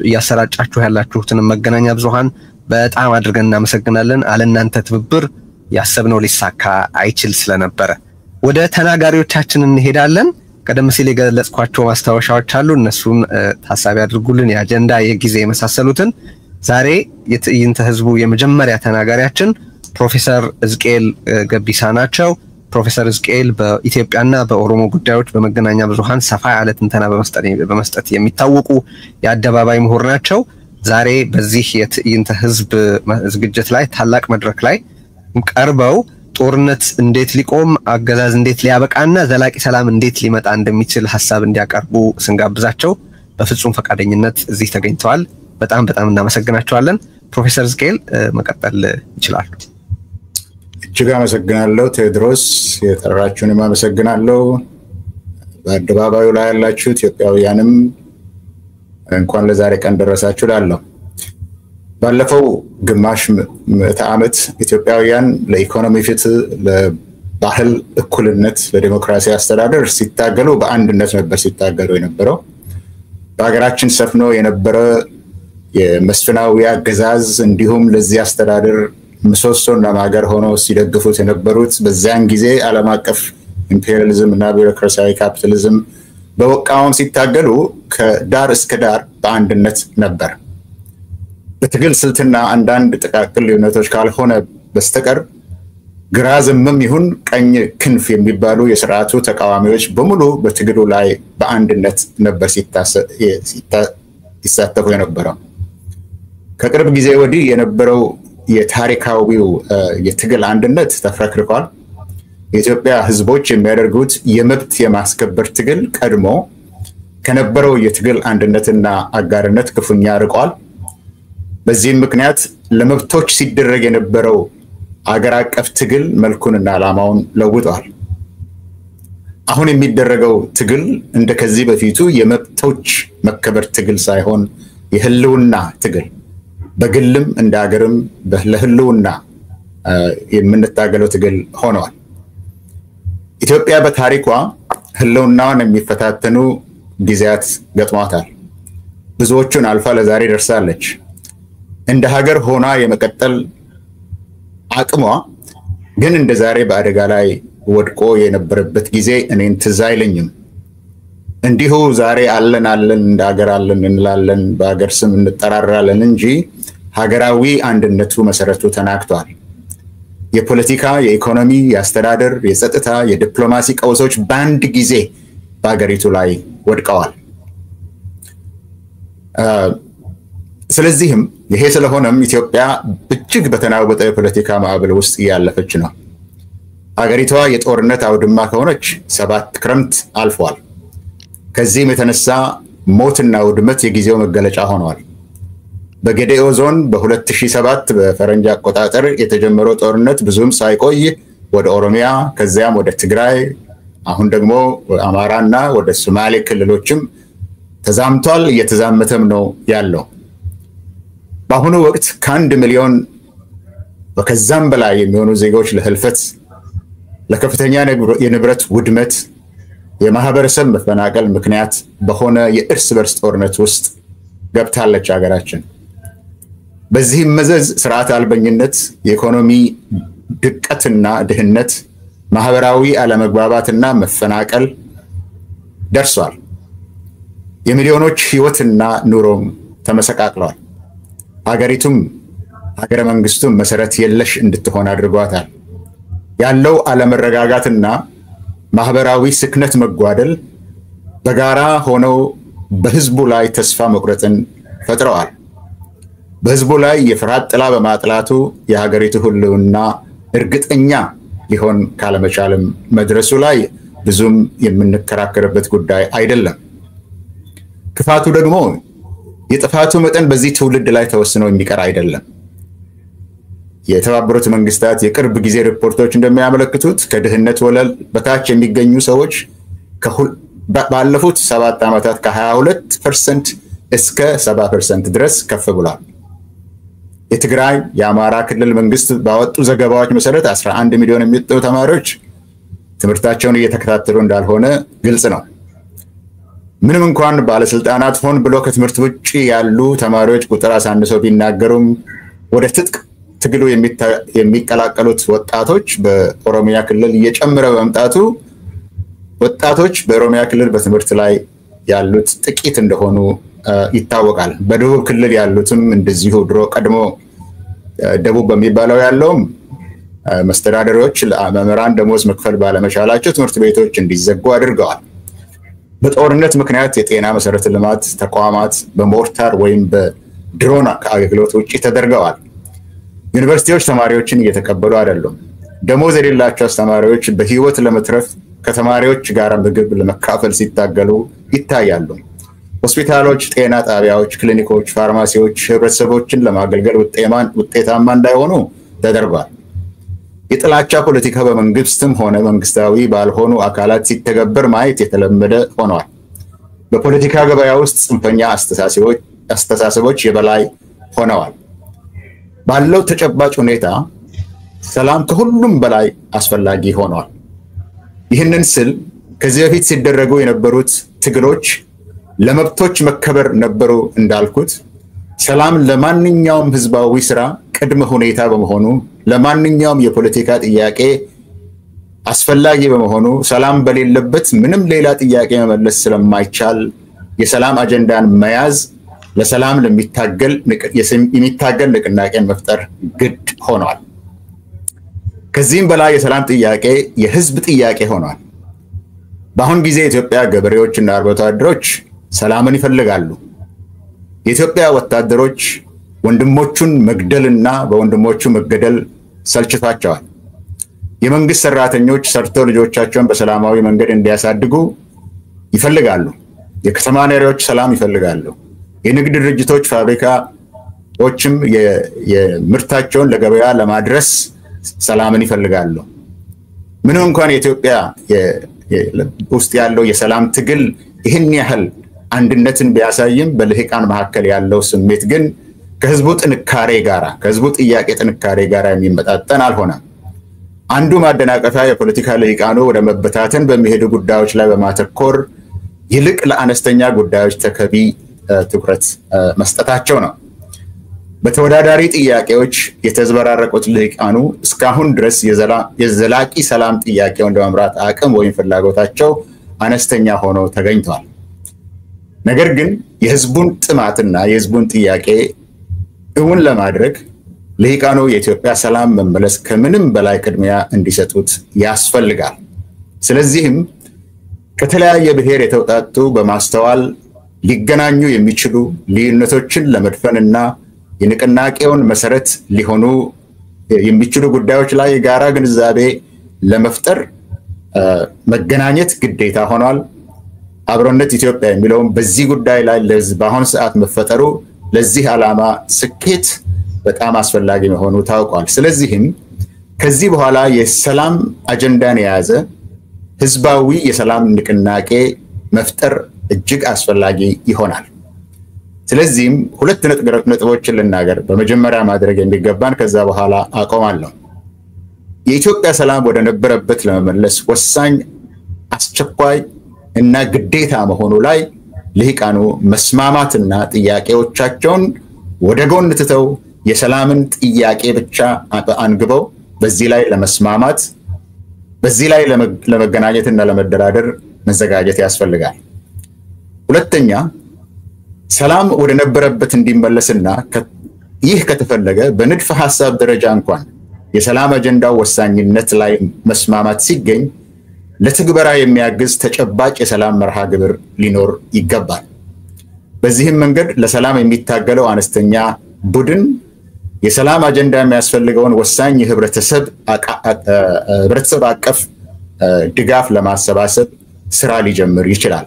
እያሰራጫችሁ ያላችሁትን መገናኛ ብዙሃን በጣም አድርገን እናመሰግናለን። አለናንተ ትብብር ያሰብነው ሊሳካ አይችል ስለነበረ ወደ ተናጋሪዎቻችን እንሄዳለን። ቀደም ሲል የገለጽኳቸው ማስታወሻዎች አሉ፣ እነሱን ታሳቢ አድርጉልን። የአጀንዳ የጊዜ የመሳሰሉትን። ዛሬ የትዕይንተ ህዝቡ የመጀመሪያ ተናጋሪያችን ፕሮፌሰር ሕዝቅኤል ገቢሳ ናቸው። ፕሮፌሰር ሕዝቅኤል በኢትዮጵያና በኦሮሞ ጉዳዮች በመገናኛ ብዙሃን ሰፋ ያለ ትንተና በመስጠት የሚታወቁ የአደባባይ ምሁር ናቸው። ዛሬ በዚህ የትዕይንተ ህዝብ ዝግጅት ላይ ታላቅ መድረክ ላይ ቀርበው ጦርነት እንዴት ሊቆም፣ አገዛዝ እንዴት ሊያበቃና ዘላቂ ሰላም እንዴት ሊመጣ እንደሚችል ሐሳብ እንዲያቀርቡ ስንጋብዛቸው በፍጹም ፈቃደኝነት እዚህ ተገኝተዋል። በጣም እናመሰግናቸዋለን። ፕሮፌሰር ሕዝቅኤል መቀጠል ይችላሉ። እጅግ አመሰግናለሁ ቴዎድሮስ። የጠራችሁንም አመሰግናለሁ። በአደባባዩ ላይ ያላችሁ ኢትዮጵያውያንም እንኳን ለዛሬ ቀን ደረሳችሁ ላለሁ። ባለፈው ግማሽ ምዕተ ዓመት ኢትዮጵያውያን ለኢኮኖሚ ፍትህ፣ ለባህል እኩልነት፣ ለዲሞክራሲ አስተዳደር ሲታገሉ በአንድነት ነበር ሲታገሉ የነበረው። በሀገራችን ሰፍኖ የነበረ የመስፍናዊ አገዛዝ እንዲሁም ለዚህ አስተዳደር ምሰሶና ማገር ሆነው ሲደግፉት የነበሩት በዚያን ጊዜ ዓለም አቀፍ ኢምፔሪያሊዝም እና ቢሮክራሲያዊ ካፒታሊዝም በወቃውን ሲታገሉ ከዳር እስከ ዳር በአንድነት ነበር። በትግል ስልትና አንዳንድ ጥቃቅን ልዩነቶች ካልሆነ በስተቀር ግራ ዘመም ይሁን ቀኝ ክንፍ የሚባሉ የስርዓቱ ተቃዋሚዎች በሙሉ በትግሉ ላይ በአንድነት ነበር ሲሳተፉ የነበረው። ከቅርብ ጊዜ ወዲህ የነበረው የታሪካዊው የትግል አንድነት ተፍረክርኳል። የኢትዮጵያ ህዝቦች የሚያደርጉት የመብት የማስከበር ትግል ቀድሞ ከነበረው የትግል አንድነትና አጋርነት ክፉኛ ርቋል። በዚህም ምክንያት ለመብቶች ሲደረግ የነበረው አገር አቀፍ ትግል መልኩንና ዓላማውን ለውጧል። አሁን የሚደረገው ትግል እንደ ከዚህ በፊቱ የመብቶች መከበር ትግል ሳይሆን የህልውና ትግል፣ በግልም እንደ ሀገርም ለህልውና የምንታገለው ትግል ሆኗል። ኢትዮጵያ በታሪኳ ህልውናዋን የሚፈታተኑ ጊዜያት ገጥሟታል። ብዙዎቹን አልፋ ለዛሬ ደርሳለች። እንደ ሀገር ሆና የመቀጠል አቅሟ ግን እንደ ዛሬ በአደጋ ላይ ወድቆ የነበረበት ጊዜ እኔን ትዝ አይለኝም። እንዲሁ ዛሬ አለን እንደ ሀገር አለን እንላለን፣ በሀገር ስም እንጠራራለን እንጂ ሀገራዊ አንድነቱ መሰረቱ ተናግቷል። የፖለቲካ፣ የኢኮኖሚ፣ የአስተዳደር፣ የጸጥታ፣ የዲፕሎማሲ ቀውሶች በአንድ ጊዜ በሀገሪቱ ላይ ወድቀዋል። ስለዚህም ይሄ ስለሆነም ኢትዮጵያ እጅግ በተናወጠ የፖለቲካ ማዕበል ውስጥ እያለፈች ነው። ሀገሪቷ የጦርነት አውድማ ከሆነች 7 ክረምት አልፏል። ከዚህም የተነሳ ሞትና ውድመት የጊዜው መገለጫ ሆነዋል። በጌዴኦ ዞን በ2007 በፈረንጅ አቆጣጠር የተጀመረው ጦርነት ብዙም ሳይቆይ ወደ ኦሮሚያ ከዚያም ወደ ትግራይ አሁን ደግሞ አማራና ወደ ሶማሌ ክልሎችም ተዛምቷል፣ እየተዛመተም ነው ያለው። በአሁኑ ወቅት ከ1 ሚሊዮን ከዛም በላይ የሚሆኑ ዜጎች ለህልፈት፣ ለከፍተኛ የንብረት ውድመት፣ የማህበረሰብ መፈናቀል ምክንያት በሆነ የእርስ በርስ ጦርነት ውስጥ ገብታለች ሀገራችን። በዚህም መዘዝ ስርዓት አልበኝነት፣ የኢኮኖሚ ድቀትና ድህነት፣ ማህበራዊ አለመግባባትና መፈናቀል ደርሷል። የሚሊዮኖች ህይወትና ኑሮም ተመሰቃቅሏል። ሀገሪቱም ሀገረ መንግስቱም መሰረት የለሽ እንድትሆን አድርጓታል። ያለው አለመረጋጋትና ማህበራዊ ስክነት መጓደል በጋራ ሆነው በህዝቡ ላይ ተስፋ መቁረጥን ፈጥረዋል። በህዝቡ ላይ የፍርሃት ጥላ በማጥላቱ የሀገሪቱ ህልውና እርግጠኛ ሊሆን ካለመቻልም መድረሱ ላይ ብዙም የምንከራከርበት ጉዳይ አይደለም። ክፋቱ ደግሞ የጥፋቱ መጠን በዚህ ትውልድ ላይ ተወስኖ የሚቀር አይደለም። የተባበሩት መንግስታት የቅርብ ጊዜ ሪፖርቶች እንደሚያመለክቱት ከድህነት ወለል በታች የሚገኙ ሰዎች ባለፉት 7 ዓመታት ከ22% እስከ 70% ድረስ ከፍ ብሏል። የትግራይ የአማራ ክልል መንግስት ባወጡ ዘገባዎች መሰረት 11 ሚሊዮን የሚጠጉ ተማሪዎች ትምህርታቸውን እየተከታተሉ እንዳልሆነ ግልጽ ነው። ምንም እንኳን ባለስልጣናት ሆን ብሎ ከትምህርት ውጪ ያሉ ተማሪዎች ቁጥር አሳንሰው ቢናገሩም ወደ ትጥቅ ትግሉ የሚቀላቀሉት ወጣቶች በኦሮሚያ ክልል እየጨመረ በመምጣቱ ወጣቶች በኦሮሚያ ክልል በትምህርት ላይ ያሉት ጥቂት እንደሆኑ ይታወቃል። በደቡብ ክልል ያሉትም እንደዚሁ ድሮ ቀድሞ ደቡብ በሚባለው ያለውም መስተዳደሮች ለመምህራን ደሞዝ መክፈል ባለመቻላቸው ትምህርት ቤቶች እንዲዘጉ አድርገዋል። በጦርነት ምክንያት የጤና መሰረተ ልማት ተቋማት በሞርታር ወይም በድሮን ከአገልግሎት ውጭ ተደርገዋል። ዩኒቨርሲቲዎች ተማሪዎችን እየተቀበሉ አይደሉም። ደሞዝ የሌላቸው አስተማሪዎች በህይወት ለመትረፍ ከተማሪዎች ጋር ምግብ ለመካፈል ሲታገሉ ይታያሉ። ሆስፒታሎች፣ ጤና ጣቢያዎች፣ ክሊኒኮች፣ ፋርማሲዎች ህብረተሰቦችን ለማገልገል ውጤታማ እንዳይሆኑ ተደርጓል። የጥላቻ ፖለቲካ በመንግስትም ሆነ መንግስታዊ ባልሆኑ አካላት ሲተገበር ማየት የተለመደ ሆኗል። በፖለቲካ ገበያ ውስጥ ጽንፈኛ አስተሳሰቦች የበላይ ሆነዋል። ባለው ተጨባጭ ሁኔታ ሰላም ከሁሉም በላይ አስፈላጊ ሆኗል። ይህንን ስል ከዚህ በፊት ሲደረጉ የነበሩት ትግሎች ለመብቶች መከበር ነበሩ እንዳልኩት፣ ሰላም ለማንኛውም ህዝባዊ ስራ ቅድመ ሁኔታ በመሆኑ ለማንኛውም የፖለቲካ ጥያቄ አስፈላጊ በመሆኑ ሰላም በሌለበት ምንም ሌላ ጥያቄ መመለስ ስለማይቻል የሰላም አጀንዳን መያዝ ለሰላም የሚታገል ንቅናቄን መፍጠር ግድ ሆኗል። ከዚህም በላይ የሰላም ጥያቄ የህዝብ ጥያቄ ሆኗል። በአሁን ጊዜ የኢትዮጵያ ገበሬዎችና አርብቶ አደሮች ሰላምን ይፈልጋሉ። የኢትዮጵያ ወታደሮች ወንድሞቹን መግደልና በወንድሞቹ መገደል ሰልችቷቸዋል። የመንግስት ሰራተኞች ሰርተው ልጆቻቸውን በሰላማዊ መንገድ እንዲያሳድጉ ይፈልጋሉ። የከተማ ነዋሪዎች ሰላም ይፈልጋሉ። የንግድ ድርጅቶች፣ ፋብሪካዎችም የምርታቸውን ለገበያ ለማድረስ ሰላምን ይፈልጋሉ። ምንም እንኳን የኢትዮጵያ ውስጥ ያለው የሰላም ትግል ይህን ያህል አንድነትን ቢያሳይም በልሂቃን መካከል ያለው ስሜት ግን ከህዝቡ ጥንካሬ ጋራ ከህዝቡ ጥያቄ ጥንካሬ ጋራ የሚመጣጠን አልሆነም። አንዱ ማደናቀፊያ የፖለቲካ ልሂቃኑ ወደ መበታተን በሚሄዱ ጉዳዮች ላይ በማተኮር ይልቅ ለአነስተኛ ጉዳዮች ተገቢ ትኩረት መስጠታቸው ነው። በተወዳዳሪ ጥያቄዎች የተዝበራረቁት ልሂቃኑ እስካሁን ድረስ የዘላቂ ሰላም ጥያቄውን ለመምራት አቅም ወይም ፍላጎታቸው አነስተኛ ሆኖ ተገኝተዋል። ነገር ግን የህዝቡን ጥማትና የህዝቡን ጥያቄ እውን ለማድረግ ልሂቃኑ የኢትዮጵያ ሰላም መመለስ ከምንም በላይ ቅድሚያ እንዲሰጡት ያስፈልጋል። ስለዚህም ከተለያየ ብሔር የተውጣጡ በማስተዋል ሊገናኙ የሚችሉ ልዩነቶችን ለመድፈንና የንቅናቄውን መሰረት ሊሆኑ የሚችሉ ጉዳዮች ላይ የጋራ ግንዛቤ ለመፍጠር መገናኘት ግዴታ ሆኗል። አብሮነት ኢትዮጵያ የሚለውን በዚህ ጉዳይ ላይ በአሁኑ ሰዓት መፈጠሩ ለዚህ ዓላማ ስኬት በጣም አስፈላጊ መሆኑ ታውቋል። ስለዚህም ከዚህ በኋላ የሰላም አጀንዳን የያዘ ህዝባዊ የሰላም ንቅናቄ መፍጠር እጅግ አስፈላጊ ይሆናል። ስለዚህም ሁለት ነጥቦችን ልናገር። በመጀመሪያ ማድረግ የሚገባን ከዛ በኋላ አቆማለሁ። የኢትዮጵያ ሰላም ወደ ነበረበት ለመመለስ ወሳኝ አስቸኳይ እና ግዴታ መሆኑ ላይ ልሂቃኑ መስማማትና ጥያቄዎቻቸውን ወደ ጎን ትተው የሰላምን ጥያቄ ብቻ አንግበው በዚህ ላይ ለመስማማት በዚህ ላይ ለመገናኘትና ለመደራደር መዘጋጀት ያስፈልጋል። ሁለተኛ ሰላም ወደ ነበረበት እንዲመለስና ይህ ከተፈለገ በንድፈ ሐሳብ ደረጃ እንኳን የሰላም አጀንዳው ወሳኝነት ላይ መስማማት ሲገኝ ለትግበራ የሚያግዝ ተጨባጭ የሰላም መርሃ ግብር ሊኖር ይገባል። በዚህም መንገድ ለሰላም የሚታገለው አነስተኛ ቡድን የሰላም አጀንዳ የሚያስፈልገውን ወሳኝ የህብረተሰብ አቀፍ ድጋፍ ለማሰባሰብ ስራ ሊጀምር ይችላል።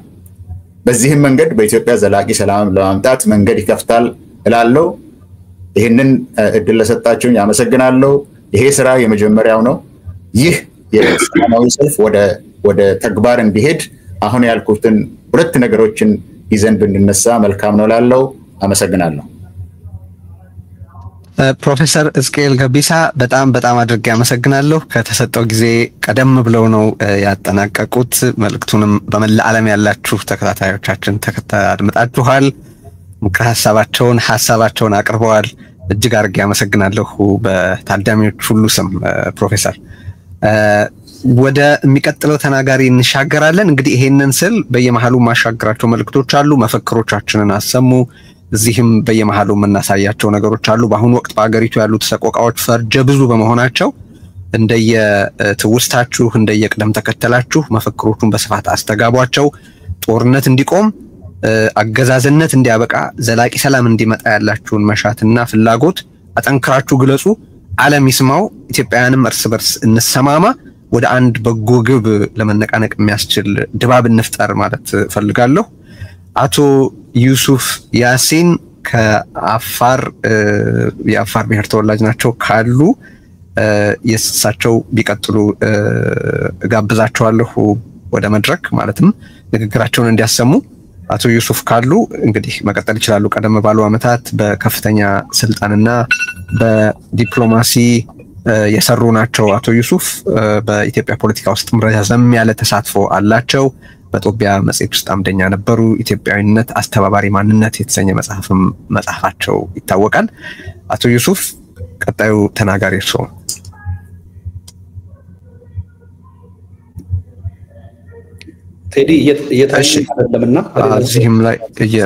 በዚህም መንገድ በኢትዮጵያ ዘላቂ ሰላም ለማምጣት መንገድ ይከፍታል እላለሁ። ይህንን እድል ለሰጣችሁኝ አመሰግናለሁ። ይሄ ስራ የመጀመሪያው ነው። ይህ የሰላማዊ ሰልፍ ወደ ተግባር እንዲሄድ አሁን ያልኩትን ሁለት ነገሮችን ይዘን ብንነሳ መልካም ነው እላለሁ። አመሰግናለሁ። ፕሮፌሰር ሕዝቅኤል ገቢሳ በጣም አድርጌ አመሰግናለሁ። ከተሰጠው ጊዜ ቀደም ብለው ነው ያጠናቀቁት። መልእክቱንም በመላ ዓለም ያላችሁ ተከታታዮቻችን አድምጣችኋል። ምክረ ሐሳባቸውን አቅርበዋል። እጅግ አድርጌ አመሰግናለሁ በታዳሚዎች ሁሉ ስም ፕሮፌሰር። ወደ የሚቀጥለው ተናጋሪ እንሻገራለን። እንግዲህ ይሄንን ስል በየመሃሉ ማሻገራቸው መልእክቶች አሉ። መፈክሮቻችንን አሰሙ። እዚህም በየመሃሉ የምናሳያቸው ነገሮች አሉ። በአሁኑ ወቅት በአገሪቱ ያሉት ሰቆቃዎች ፈርጀ ብዙ በመሆናቸው እንደየትውስታችሁ እንደየቅደም ተከተላችሁ መፈክሮቹን በስፋት አስተጋቧቸው። ጦርነት እንዲቆም፣ አገዛዝነት እንዲያበቃ፣ ዘላቂ ሰላም እንዲመጣ ያላችሁን መሻትና ፍላጎት አጠንክራችሁ ግለጹ። ዓለም ይስማው። ኢትዮጵያውያንም እርስ በርስ እንሰማማ። ወደ አንድ በጎ ግብ ለመነቃነቅ የሚያስችል ድባብ እንፍጠር ማለት ፈልጋለሁ። አቶ ዩሱፍ ያሲን ከአፋር የአፋር ብሔር ተወላጅ ናቸው ካሉ የእሳቸው ቢቀጥሉ ጋብዛቸዋለሁ ወደ መድረክ ማለትም ንግግራቸውን እንዲያሰሙ። አቶ ዩሱፍ ካሉ እንግዲህ መቀጠል ይችላሉ። ቀደም ባሉ ዓመታት በከፍተኛ ስልጣንና በዲፕሎማሲ የሰሩ ናቸው። አቶ ዩሱፍ በኢትዮጵያ ፖለቲካ ውስጥ ረዘም ያለ ተሳትፎ አላቸው። በጦቢያ መጽሔት ውስጥ አምደኛ ነበሩ። ኢትዮጵያዊነት አስተባባሪ ማንነት የተሰኘ መጽሐፋቸው ይታወቃል። አቶ ዩሱፍ ቀጣዩ ተናጋሪ እርስዎ። ቴዲ እየታየለምና እዚህም ላይ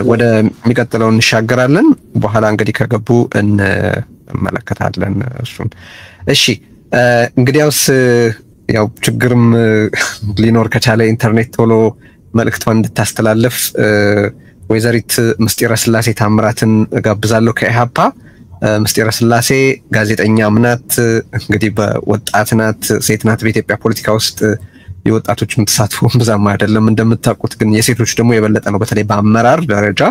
ወደ የሚቀጥለው እንሻገራለን። በኋላ እንግዲህ ከገቡ እንመለከታለን እሱን። እሺ እንግዲያውስ ያው ችግርም ሊኖር ከቻለ ኢንተርኔት ቶሎ መልእክቷን እንድታስተላልፍ ወይዘሪት ምስጢረ ስላሴ ታምራትን ጋብዛለሁ ከኢሃፓ። ምስጢረ ስላሴ ጋዜጠኛም ናት፣ እንግዲህ በወጣት ናት፣ ሴት ናት። በኢትዮጵያ ፖለቲካ ውስጥ የወጣቶች ተሳትፎ ብዛም አይደለም እንደምታውቁት፣ ግን የሴቶች ደግሞ የበለጠ ነው። በተለይ በአመራር ደረጃ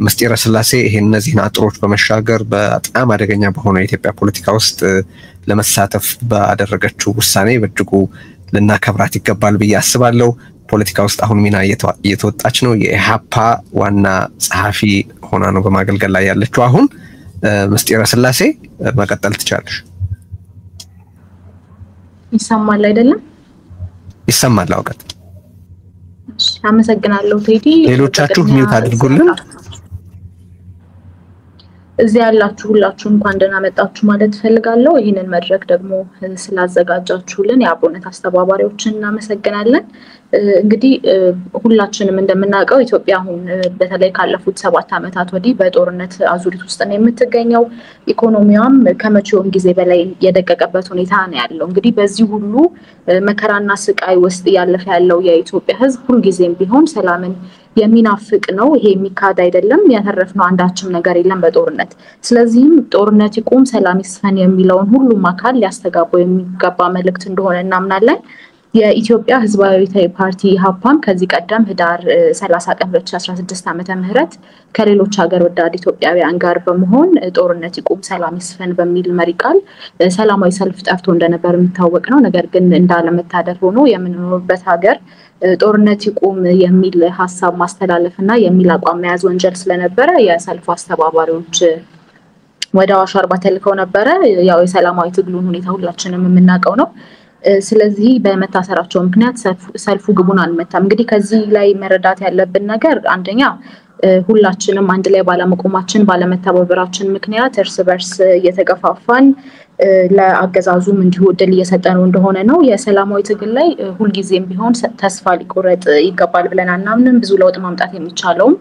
ምስጢረ ስላሴ ይሄን እነዚህን አጥሮች በመሻገር በጣም አደገኛ በሆነ የኢትዮጵያ ፖለቲካ ውስጥ ለመሳተፍ ባደረገችው ውሳኔ በእጅጉ ልናከብራት ይገባል ብዬ አስባለሁ። ፖለቲካ ውስጥ አሁን ሚና እየተወጣች ነው። የኢሃፓ ዋና ጸሐፊ ሆና ነው በማገልገል ላይ ያለችው። አሁን ምስጢረ ስላሴ መቀጠል ትችላለሽ። ይሰማል አይደለም? ይሰማል። አውቀት አመሰግናለሁ ቴዲ። ሌሎቻችሁ ሚውት አድርጉልን። እዚህ ያላችሁ ሁላችሁም እንኳን ደህና መጣችሁ ማለት ፈልጋለሁ። ይህንን መድረክ ደግሞ ስላዘጋጃችሁልን የአብሮነት አስተባባሪዎችን እናመሰግናለን። እንግዲህ ሁላችንም እንደምናውቀው ኢትዮጵያ አሁን በተለይ ካለፉት 7 ዓመታት ወዲህ በጦርነት አዙሪት ውስጥ ነው የምትገኘው። ኢኮኖሚዋም ከመቼውም ጊዜ በላይ የደቀቀበት ሁኔታ ነው ያለው። እንግዲህ በዚህ ሁሉ መከራና ስቃይ ውስጥ ያለፈ ያለው የኢትዮጵያ ሕዝብ ሁልጊዜም ቢሆን ሰላምን የሚናፍቅ ነው። ይሄ የሚካድ አይደለም። ያተረፍነው አንዳችም ነገር የለም በጦርነት። ስለዚህም ጦርነት ይቁም፣ ሰላም ይስፈን የሚለውን ሁሉም አካል ሊያስተጋባው የሚገባ መልእክት እንደሆነ እናምናለን። የኢትዮጵያ ህዝባዊ ፓርቲ ኢህአፓም ከዚህ ቀደም ህዳር 30 ቀን 2016 ዓመተ ምህረት ከሌሎች ሀገር ወዳድ ኢትዮጵያውያን ጋር በመሆን ጦርነት ይቁም ሰላም ይስፈን በሚል መሪ ቃል ሰላማዊ ሰልፍ ጠርቶ እንደነበር የሚታወቅ ነው። ነገር ግን እንዳለመታደል ሆኖ የምንኖርበት ሀገር ጦርነት ይቁም የሚል ሀሳብ ማስተላለፍና የሚል አቋም መያዝ ወንጀል ስለነበረ የሰልፉ አስተባባሪዎች ወደ አዋሽ አርባ ተልከው ነበረ። ያው የሰላማዊ ትግሉን ሁኔታ ሁላችንም የምናውቀው ነው። ስለዚህ በመታሰራቸው ምክንያት ሰልፉ ግቡን አልመታም። እንግዲህ ከዚህ ላይ መረዳት ያለብን ነገር አንደኛ ሁላችንም አንድ ላይ ባለመቆማችን ባለመተባበራችን ምክንያት እርስ በርስ እየተገፋፋን ለአገዛዙም እንዲሁ እድል እየሰጠነው እንደሆነ ነው። የሰላማዊ ትግል ላይ ሁልጊዜም ቢሆን ተስፋ ሊቆረጥ ይገባል ብለን አናምንም። ብዙ ለውጥ ማምጣት የሚቻለውም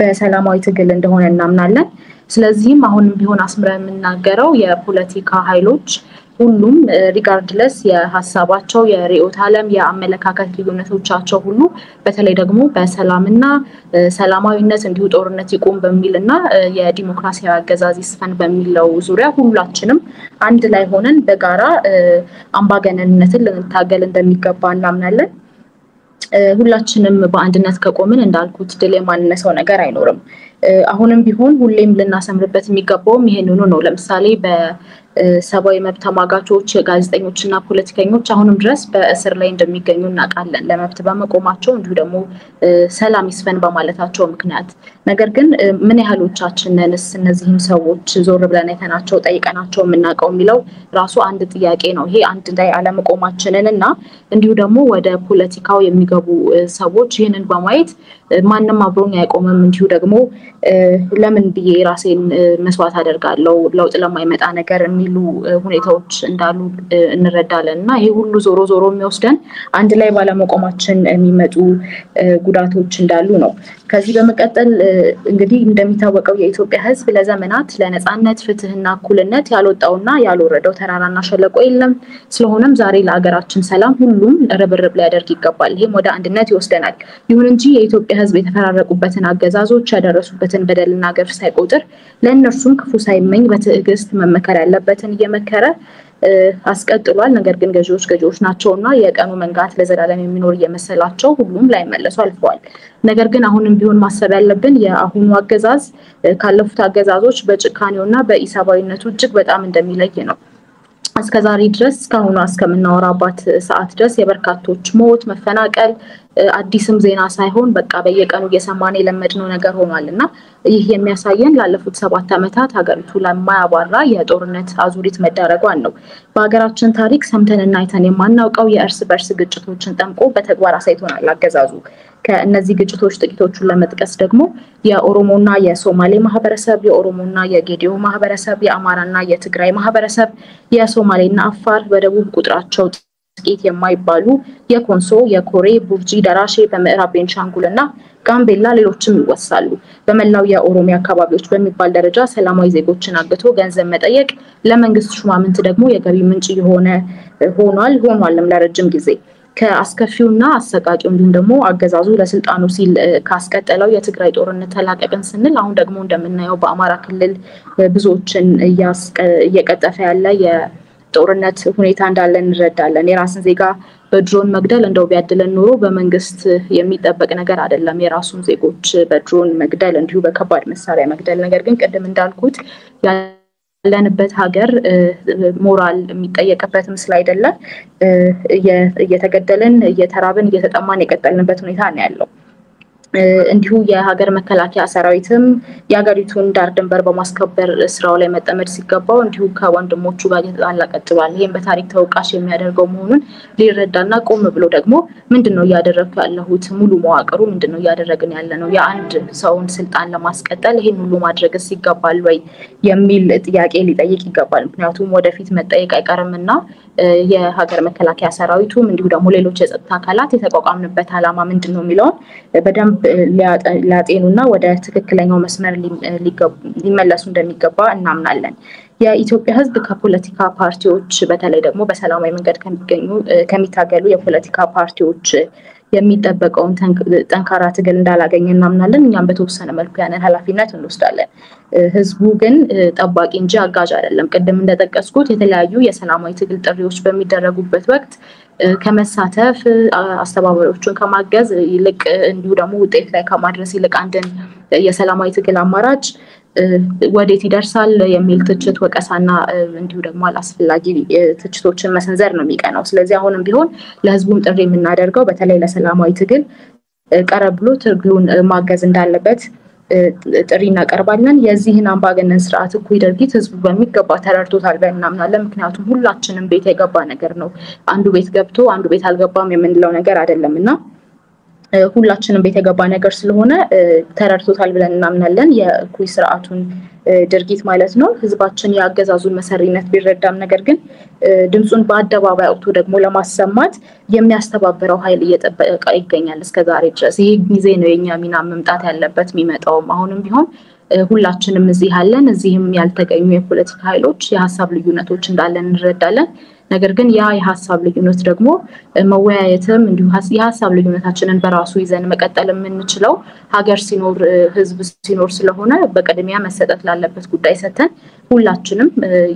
በሰላማዊ ትግል እንደሆነ እናምናለን። ስለዚህም አሁንም ቢሆን አስምረን የምናገረው የፖለቲካ ኃይሎች ሁሉም ሪጋርድለስ የሐሳባቸው የርዕዮተ ዓለም የአመለካከት ልዩነቶቻቸው ሁሉ በተለይ ደግሞ በሰላምና ሰላማዊነት እንዲሁ ጦርነት ይቆም በሚልና የዲሞክራሲያዊ አገዛዝ ይስፈን በሚለው ዙሪያ ሁላችንም አንድ ላይ ሆነን በጋራ አምባገነንነትን ልንታገል እንደሚገባ እናምናለን። ሁላችንም በአንድነት ከቆምን እንዳልኩት ድል የማንነሳው ነገር አይኖርም። አሁንም ቢሆን ሁሌም ልናሰምርበት የሚገባውም ይሄንኑ ነው። ለምሳሌ በሰብአዊ መብት ተሟጋቾች ጋዜጠኞችና ፖለቲከኞች አሁንም ድረስ በእስር ላይ እንደሚገኙ እናውቃለን፣ ለመብት በመቆማቸው እንዲሁ ደግሞ ሰላም ይስፈን በማለታቸው ምክንያት። ነገር ግን ምን ያህሎቻችንንስ እነዚህም ሰዎች ዞር ብለን አይተናቸው ጠይቀናቸው የምናውቀው የሚለው ራሱ አንድ ጥያቄ ነው። ይሄ አንድ ላይ አለመቆማችንን እና እንዲሁ ደግሞ ወደ ፖለቲካው የሚገቡ ሰዎች ይህንን በማየት ማንም አብሮኝ አይቆምም እንዲሁ ደግሞ ለምን ብዬ ራሴን መስዋዕት አደርጋለሁ ለውጥ ለማይመጣ ነገር የሚሉ ሁኔታዎች እንዳሉ እንረዳለን እና ይሄ ሁሉ ዞሮ ዞሮ የሚወስደን አንድ ላይ ባለመቆማችን የሚመጡ ጉዳቶች እንዳሉ ነው። ከዚህ በመቀጠል እንግዲህ እንደሚታወቀው የኢትዮጵያ ሕዝብ ለዘመናት ለነጻነት ፍትህና እኩልነት ያልወጣውና ያልወረደው ተራራና ሸለቆ የለም። ስለሆነም ዛሬ ለሀገራችን ሰላም ሁሉም ርብርብ ሊያደርግ ይገባል። ይህም ወደ አንድነት ይወስደናል። ይሁን እንጂ የኢትዮጵያ ሕዝብ የተፈራረቁበትን አገዛዞች ያደረሱበትን በደልና ግፍ ሳይቆጥር ለእነርሱም ክፉ ሳይመኝ በትዕግስት መመከር ያለበትን እየመከረ አስቀጥሏል። ነገር ግን ገዢዎች ናቸውና የቀኑ መንጋት ለዘላለም የሚኖር እየመሰላቸው ሁሉም ላይመለሱ አልፈዋል። ነገር ግን አሁንም ቢሆን ማሰብ ያለብን የአሁኑ አገዛዝ ካለፉት አገዛዞች በጭካኔውና በኢሰባዊነቱ እጅግ በጣም እንደሚለይ ነው። እስከዛሬ ድረስ እስካሁኑ እስከምናወራባት ሰዓት ድረስ የበርካቶች ሞት፣ መፈናቀል አዲስም ዜና ሳይሆን በቃ በየቀኑ እየሰማን የለመድነው ነገር ሆኗልና ይህ የሚያሳየን ላለፉት 7 ዓመታት ሀገሪቱ ለማያባራ የጦርነት አዙሪት መዳረጓን ነው። በሀገራችን ታሪክ ሰምተንና አይተን የማናውቀው የእርስ በርስ ግጭቶችን ጠምቆ በተግባር አሳይቶናል አገዛዙ። ከእነዚህ ግጭቶች ጥቂቶቹን ለመጥቀስ ደግሞ የኦሮሞና የሶማሌ ማህበረሰብ፣ የኦሮሞና የጌዲዮ ማህበረሰብ፣ የአማራና የትግራይ ማህበረሰብ፣ የሶማሌና አፋር፣ በደቡብ ቁጥራቸው ጥቂት የማይባሉ የኮንሶ፣ የኮሬ፣ ቡርጂ፣ ደራሼ፣ በምዕራብ ቤንሻንጉልና ጋምቤላ ሌሎችም ይወሳሉ። በመላው የኦሮሚያ አካባቢዎች በሚባል ደረጃ ሰላማዊ ዜጎችን አግቶ ገንዘብ መጠየቅ ለመንግስት ሹማምንት ደግሞ የገቢ ምንጭ ሆኗልም ለረጅም ጊዜ። ከአስከፊውና አሰቃቂው እንዲሁም ደግሞ አገዛዙ ለስልጣኑ ሲል ካስቀጠለው የትግራይ ጦርነት ተላቀቅን ስንል አሁን ደግሞ እንደምናየው በአማራ ክልል ብዙዎችን እየቀጠፈ ያለ የጦርነት ሁኔታ እንዳለ እንረዳለን። የራስን ዜጋ በድሮን መግደል እንደው ቢያድለን ኖሮ በመንግስት የሚጠበቅ ነገር አይደለም። የራሱን ዜጎች በድሮን መግደል እንዲሁ በከባድ መሳሪያ መግደል። ነገር ግን ቅድም እንዳልኩት ያለንበት ሀገር ሞራል የሚጠየቅበት ምስል አይደለም። እየተገደልን እየተራብን እየተጠማን የቀጠልንበት ሁኔታ ነው ያለው። እንዲሁ የሀገር መከላከያ ሰራዊትም የሀገሪቱን ዳር ድንበር በማስከበር ስራው ላይ መጠመድ ሲገባው እንዲሁ ከወንድሞቹ ጋር እየተጣላ ቀጥሏል። ይህም በታሪክ ተወቃሽ የሚያደርገው መሆኑን ሊረዳና ቆም ብሎ ደግሞ ምንድነው እያደረግኩ ያለሁት ሙሉ መዋቅሩ ምንድነው እያደረግን ያለነው የአንድ ሰውን ስልጣን ለማስቀጠል ይሄን ሁሉ ማድረግስ ይገባል ወይ የሚል ጥያቄ ሊጠይቅ ይገባል። ምክንያቱም ወደፊት መጠየቅ አይቀርምና የሀገር መከላከያ ሰራዊቱም እንዲሁ ደግሞ ሌሎች የጸጥታ አካላት የተቋቋምንበት ዓላማ ምንድነው የሚለውን በደንብ ሊያጤኑና ወደ ትክክለኛው መስመር ሊመለሱ እንደሚገባ እናምናለን። የኢትዮጵያ ሕዝብ ከፖለቲካ ፓርቲዎች በተለይ ደግሞ በሰላማዊ መንገድ ከሚታገሉ የፖለቲካ ፓርቲዎች የሚጠበቀውን ጠንካራ ትግል እንዳላገኘ እናምናለን። እኛም በተወሰነ መልኩ ያንን ኃላፊነት እንወስዳለን። ህዝቡ ግን ጠባቂ እንጂ አጋዥ አይደለም። ቅድም እንደጠቀስኩት የተለያዩ የሰላማዊ ትግል ጥሪዎች በሚደረጉበት ወቅት ከመሳተፍ አስተባባሪዎቹን ከማገዝ ይልቅ እንዲሁ ደግሞ ውጤት ላይ ከማድረስ ይልቅ አንድን የሰላማዊ ትግል አማራጭ ወዴት ይደርሳል የሚል ትችት ወቀሳና እንዲሁ ደግሞ አላስፈላጊ ትችቶችን መሰንዘር ነው የሚቀናው። ስለዚህ አሁንም ቢሆን ለህዝቡም ጥሪ የምናደርገው በተለይ ለሰላማዊ ትግል ቀረብ ብሎ ትግሉን ማገዝ እንዳለበት ጥሪ እናቀርባለን። የዚህን አምባገነን ስርዓት እኩይ ድርጊት ህዝቡ በሚገባ ተረድቶታል ብለን እናምናለን። ምክንያቱም ሁላችንም ቤት የገባ ነገር ነው። አንዱ ቤት ገብቶ አንዱ ቤት አልገባም የምንለው ነገር አይደለምና ሁላችንም ቤት የገባ ነገር ስለሆነ ተረድቶታል ብለን እናምናለን። የእኩይ ስርዓቱን ድርጊት ማለት ነው። ህዝባችን ያገዛዙን መሰሪነት ቢረዳም ነገር ግን ድምጹን በአደባባይ አውጥቶ ደግሞ ለማሰማት የሚያስተባብረው ኃይል እየጠበቀ ይገኛል እስከዛሬ ድረስ። ይሄ ጊዜ ነው የኛ ሚና መምጣት ያለበት የሚመጣውም አሁንም ቢሆን ሁላችንም እዚህ ያለን እዚህም ያልተገኙ የፖለቲካ ኃይሎች የሐሳብ ልዩነቶች እንዳለን እንረዳለን። ነገር ግን ያ የሐሳብ ልዩነት ደግሞ መወያየትም እንዲሁ የሐሳብ ልዩነታችንን በራሱ ይዘን መቀጠል የምንችለው ሀገር ሲኖር ህዝብ ሲኖር ስለሆነ በቀድሚያ መሰጠት ላለበት ጉዳይ ሰተን ሁላችንም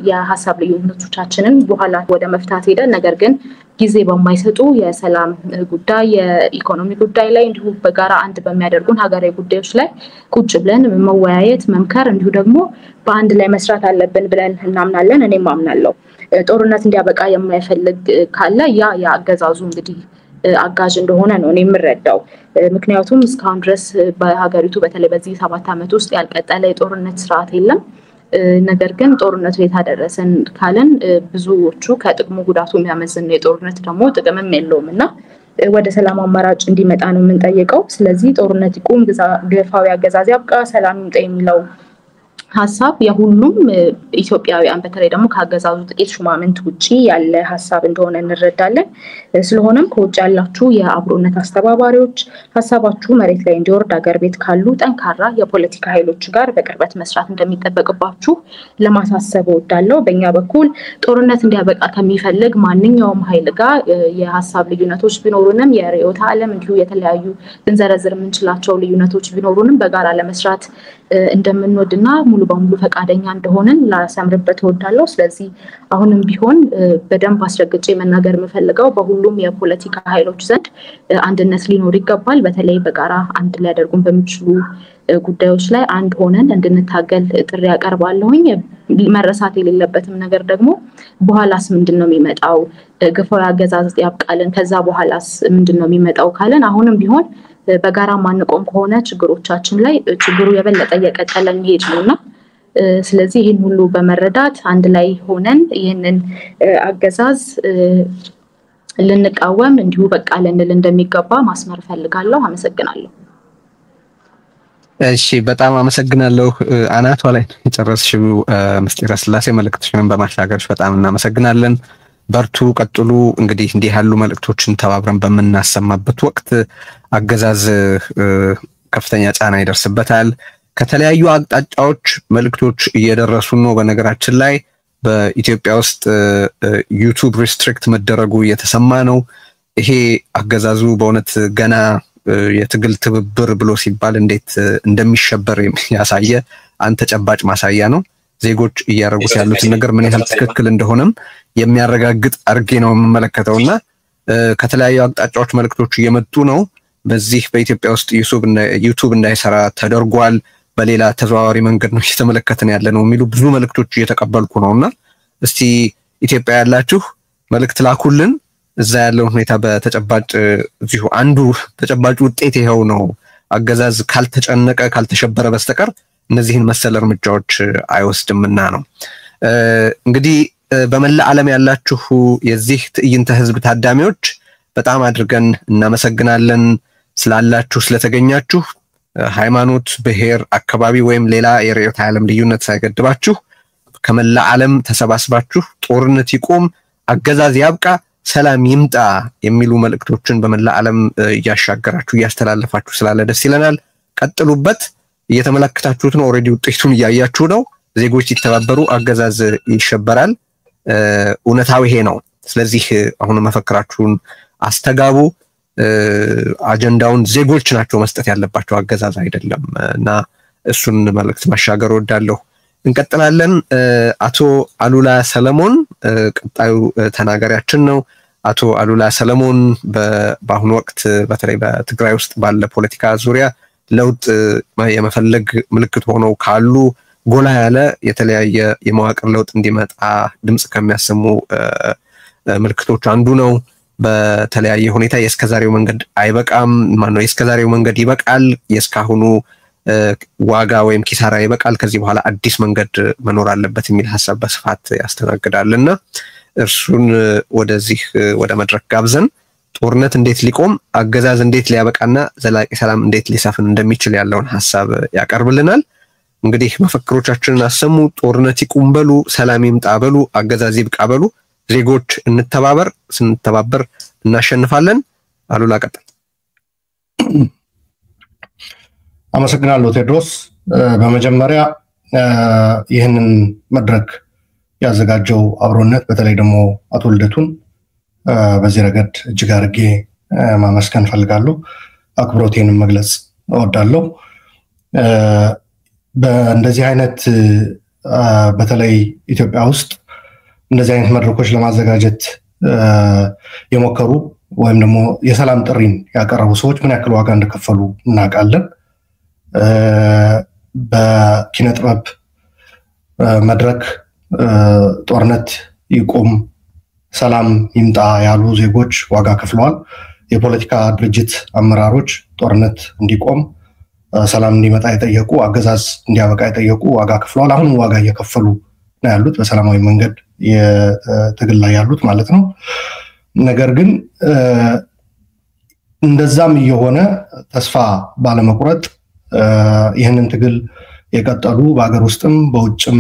የሐሳብ ልዩነቶቻችንን በኋላ ወደ መፍታት ሄደን ነገር ግን ጊዜ በማይሰጡ የሰላም ጉዳይ የኢኮኖሚ ጉዳይ ላይ እንዲሁ በጋራ አንድ በሚያደርጉን ሀገራዊ ጉዳዮች ላይ ቁጭ ብለን መወያየት መምከር እንዲሁ ደግሞ በአንድ ላይ መስራት አለብን ብለን እናምናለን። እኔም አምናለሁ። ጦርነት እንዲያበቃ የማይፈልግ ካለ ያ ያገዛዙ እንግዲህ አጋዥ እንደሆነ ነው እኔ የምረዳው። ምክንያቱም እስካሁን ድረስ በሀገሪቱ በተለይ በዚህ 7 ዓመት ውስጥ ያልቀጠለ የጦርነት ስርዓት የለም። ነገር ግን ጦርነቱ የታደረሰን ካለን ብዙዎቹ ከጥቅሙ ጉዳቱ የሚያመዝን የጦርነት ደግሞ ጥቅምም የለውምና ወደ ሰላም አማራጭ እንዲመጣ ነው የምንጠይቀው። ስለዚህ ጦርነት ይቁም፣ ግፋዊ አገዛዝ ያብቃ፣ ሰላም ይምጣ የሚለው ሐሳብ የሁሉም ኢትዮጵያውያን በተለይ ደግሞ ከአገዛዙ ጥቂት ሹማምንት ውጪ ያለ ሐሳብ እንደሆነ እንረዳለን። ስለሆነም ከውጭ ያላችሁ የአብሮነት አስተባባሪዎች ሐሳባችሁ መሬት ላይ እንዲወርድ ሀገር ቤት ካሉ ጠንካራ የፖለቲካ ኃይሎች ጋር በቅርበት መስራት እንደሚጠበቅባችሁ ለማሳሰብ እወዳለሁ። በእኛ በኩል ጦርነት እንዲያበቃ ከሚፈልግ ማንኛውም ኃይል ጋር የሐሳብ ልዩነቶች ቢኖሩንም የርዕዮተ ዓለም እንዲሁ የተለያዩ ልንዘረዝር የምንችላቸው ልዩነቶች ቢኖሩንም በጋራ ለመስራት እንደምንወድና ሙሉ በሙሉ ፈቃደኛ እንደሆነን ላሰምርበት እወዳለሁ። ስለዚህ አሁንም ቢሆን በደንብ አስረግጬ መናገር የምፈልገው በሁሉም የፖለቲካ ኃይሎች ዘንድ አንድነት ሊኖር ይገባል። በተለይ በጋራ አንድ ሊያደርጉን በሚችሉ ጉዳዮች ላይ አንድ ሆነን እንድንታገል ጥሪ ያቀርባለሁኝ። መረሳት የሌለበትም ነገር ደግሞ በኋላስ ምንድነው የሚመጣው? ግፋዊ አገዛዝ ያብቃልን፣ ከዛ በኋላስ ምንድነው የሚመጣው ካለን አሁንም ቢሆን በጋራ ማንቆም ከሆነ ችግሮቻችን ላይ ችግሩ የበለጠ እየቀጠለ የሚሄድ ነውና ስለዚህ ይህን ሁሉ በመረዳት አንድ ላይ ሆነን ይህንን አገዛዝ ልንቃወም እንዲሁ በቃ ልንል እንደሚገባ ማስመር ፈልጋለሁ። አመሰግናለሁ። እሺ፣ በጣም አመሰግናለሁ። አናቷ ላይ የጨረስሽው ምስጢረ ስላሴ መልእክትሽን በማሻገርሽ በጣም እናመሰግናለን። በርቱ፣ ቀጥሉ። እንግዲህ እንዲህ ያሉ መልእክቶችን ተባብረን በመናሰማበት ወቅት አገዛዝ ከፍተኛ ጫና ይደርስበታል። ከተለያዩ አቅጣጫዎች መልእክቶች እየደረሱ ነው። በነገራችን ላይ በኢትዮጵያ ውስጥ ዩቲዩብ ሪስትሪክት መደረጉ እየተሰማ ነው። ይሄ አገዛዙ በእውነት ገና የትግል ትብብር ብሎ ሲባል እንዴት እንደሚሸበር ያሳየ አንድ ተጨባጭ ማሳያ ነው። ዜጎች እያደረጉት ያሉትን ነገር ምን ያህል ትክክል እንደሆነም የሚያረጋግጥ አርጌ ነው የምመለከተውና ከተለያዩ አቅጣጫዎች መልእክቶች እየመጡ ነው። በዚህ በኢትዮጵያ ውስጥ ዩቲዩብ እንዳይሰራ ተደርጓል፣ በሌላ ተዘዋዋሪ መንገድ ነው እየተመለከትን ያለ ነው የሚሉ ብዙ መልእክቶች እየተቀበልኩ ነውና እስቲ ኢትዮጵያ ያላችሁ መልእክት ላኩልን። እዛ ያለው ሁኔታ በተጨባጭ እዚሁ አንዱ ተጨባጭ ውጤት ይሄው ነው። አገዛዝ ካልተጨነቀ ካልተሸበረ በስተቀር እነዚህን መሰል እርምጃዎች አይወስድምና ነው። እንግዲህ በመላ ዓለም ያላችሁ የዚህ ትዕይንተ ህዝብ ታዳሚዎች በጣም አድርገን እናመሰግናለን ስላላችሁ ስለተገኛችሁ። ሃይማኖት፣ ብሔር፣ አካባቢ ወይም ሌላ የርዕዮተ ዓለም ልዩነት ሳይገድባችሁ ከመላ ዓለም ተሰባስባችሁ ጦርነት ይቆም፣ አገዛዝ ያብቃ፣ ሰላም ይምጣ የሚሉ መልእክቶችን በመላ ዓለም እያሻገራችሁ እያስተላለፋችሁ ስላለ ደስ ይለናል። ቀጥሉበት። እየተመለከታችሁት ነው። ኦሬዲ ውጤቱን እያያችሁ ነው። ዜጎች ሲተባበሩ አገዛዝ ይሸበራል። እውነታው ይሄ ነው። ስለዚህ አሁን መፈክራችሁን አስተጋቡ። አጀንዳውን ዜጎች ናቸው መስጠት ያለባቸው አገዛዝ አይደለም እና እሱን መልእክት ማሻገር ወዳለሁ። እንቀጥላለን። አቶ አሉላ ሰለሞን ቀጣዩ ተናጋሪያችን ነው። አቶ አሉላ ሰለሞን በአሁኑ ወቅት በተለይ በትግራይ ውስጥ ባለ ፖለቲካ ዙሪያ ለውጥ የመፈለግ ምልክት ሆነው ካሉ ጎላ ያለ የተለያየ የመዋቅር ለውጥ እንዲመጣ ድምጽ ከሚያሰሙ ምልክቶች አንዱ ነው። በተለያየ ሁኔታ የስከዛሬው መንገድ አይበቃም፣ ማነው የስከዛሬው መንገድ ይበቃል፣ የስካሁኑ ዋጋ ወይም ኪሳራ ይበቃል፣ ከዚህ በኋላ አዲስ መንገድ መኖር አለበት የሚል ሐሳብ በስፋት ያስተናግዳልና እርሱን ወደዚህ ወደ መድረክ ጋብዘን ጦርነት እንዴት ሊቆም፣ አገዛዝ እንዴት ሊያበቃና ዘላቂ ሰላም እንዴት ሊሰፍን እንደሚችል ያለውን ሐሳብ ያቀርብልናል። እንግዲህ መፈክሮቻችንን አሰሙ። ጦርነት ይቁም በሉ፣ ሰላም ይምጣ በሉ፣ አገዛዝ ይብቃ በሉ። ዜጎች እንተባበር፣ ስንተባበር እናሸንፋለን። አሉላ ቀጥል። አመሰግናለሁ ቴድሮስ። በመጀመሪያ ይህንን መድረክ ያዘጋጀው አብሮነት በተለይ ደግሞ አቶ ልደቱን በዚህ ረገድ እጅግ አድርጌ ማመስገን ፈልጋለሁ። አክብሮቴንም መግለጽ እወዳለሁ። በእንደዚህ አይነት በተለይ ኢትዮጵያ ውስጥ እንደዚህ አይነት መድረኮች ለማዘጋጀት የሞከሩ ወይም ደግሞ የሰላም ጥሪን ያቀረቡ ሰዎች ምን ያክል ዋጋ እንደከፈሉ እናውቃለን። በኪነ ጥበብ መድረክ ጦርነት ይቁም፣ ሰላም ይምጣ ያሉ ዜጎች ዋጋ ከፍለዋል። የፖለቲካ ድርጅት አመራሮች ጦርነት እንዲቆም፣ ሰላም እንዲመጣ የጠየቁ፣ አገዛዝ እንዲያበቃ የጠየቁ ዋጋ ከፍለዋል። አሁንም ዋጋ እየከፈሉ ነው ያሉት፣ በሰላማዊ መንገድ የትግል ላይ ያሉት ማለት ነው። ነገር ግን እንደዛም እየሆነ ተስፋ ባለመቁረጥ ይህንን ትግል የቀጠሉ በአገር ውስጥም በውጭም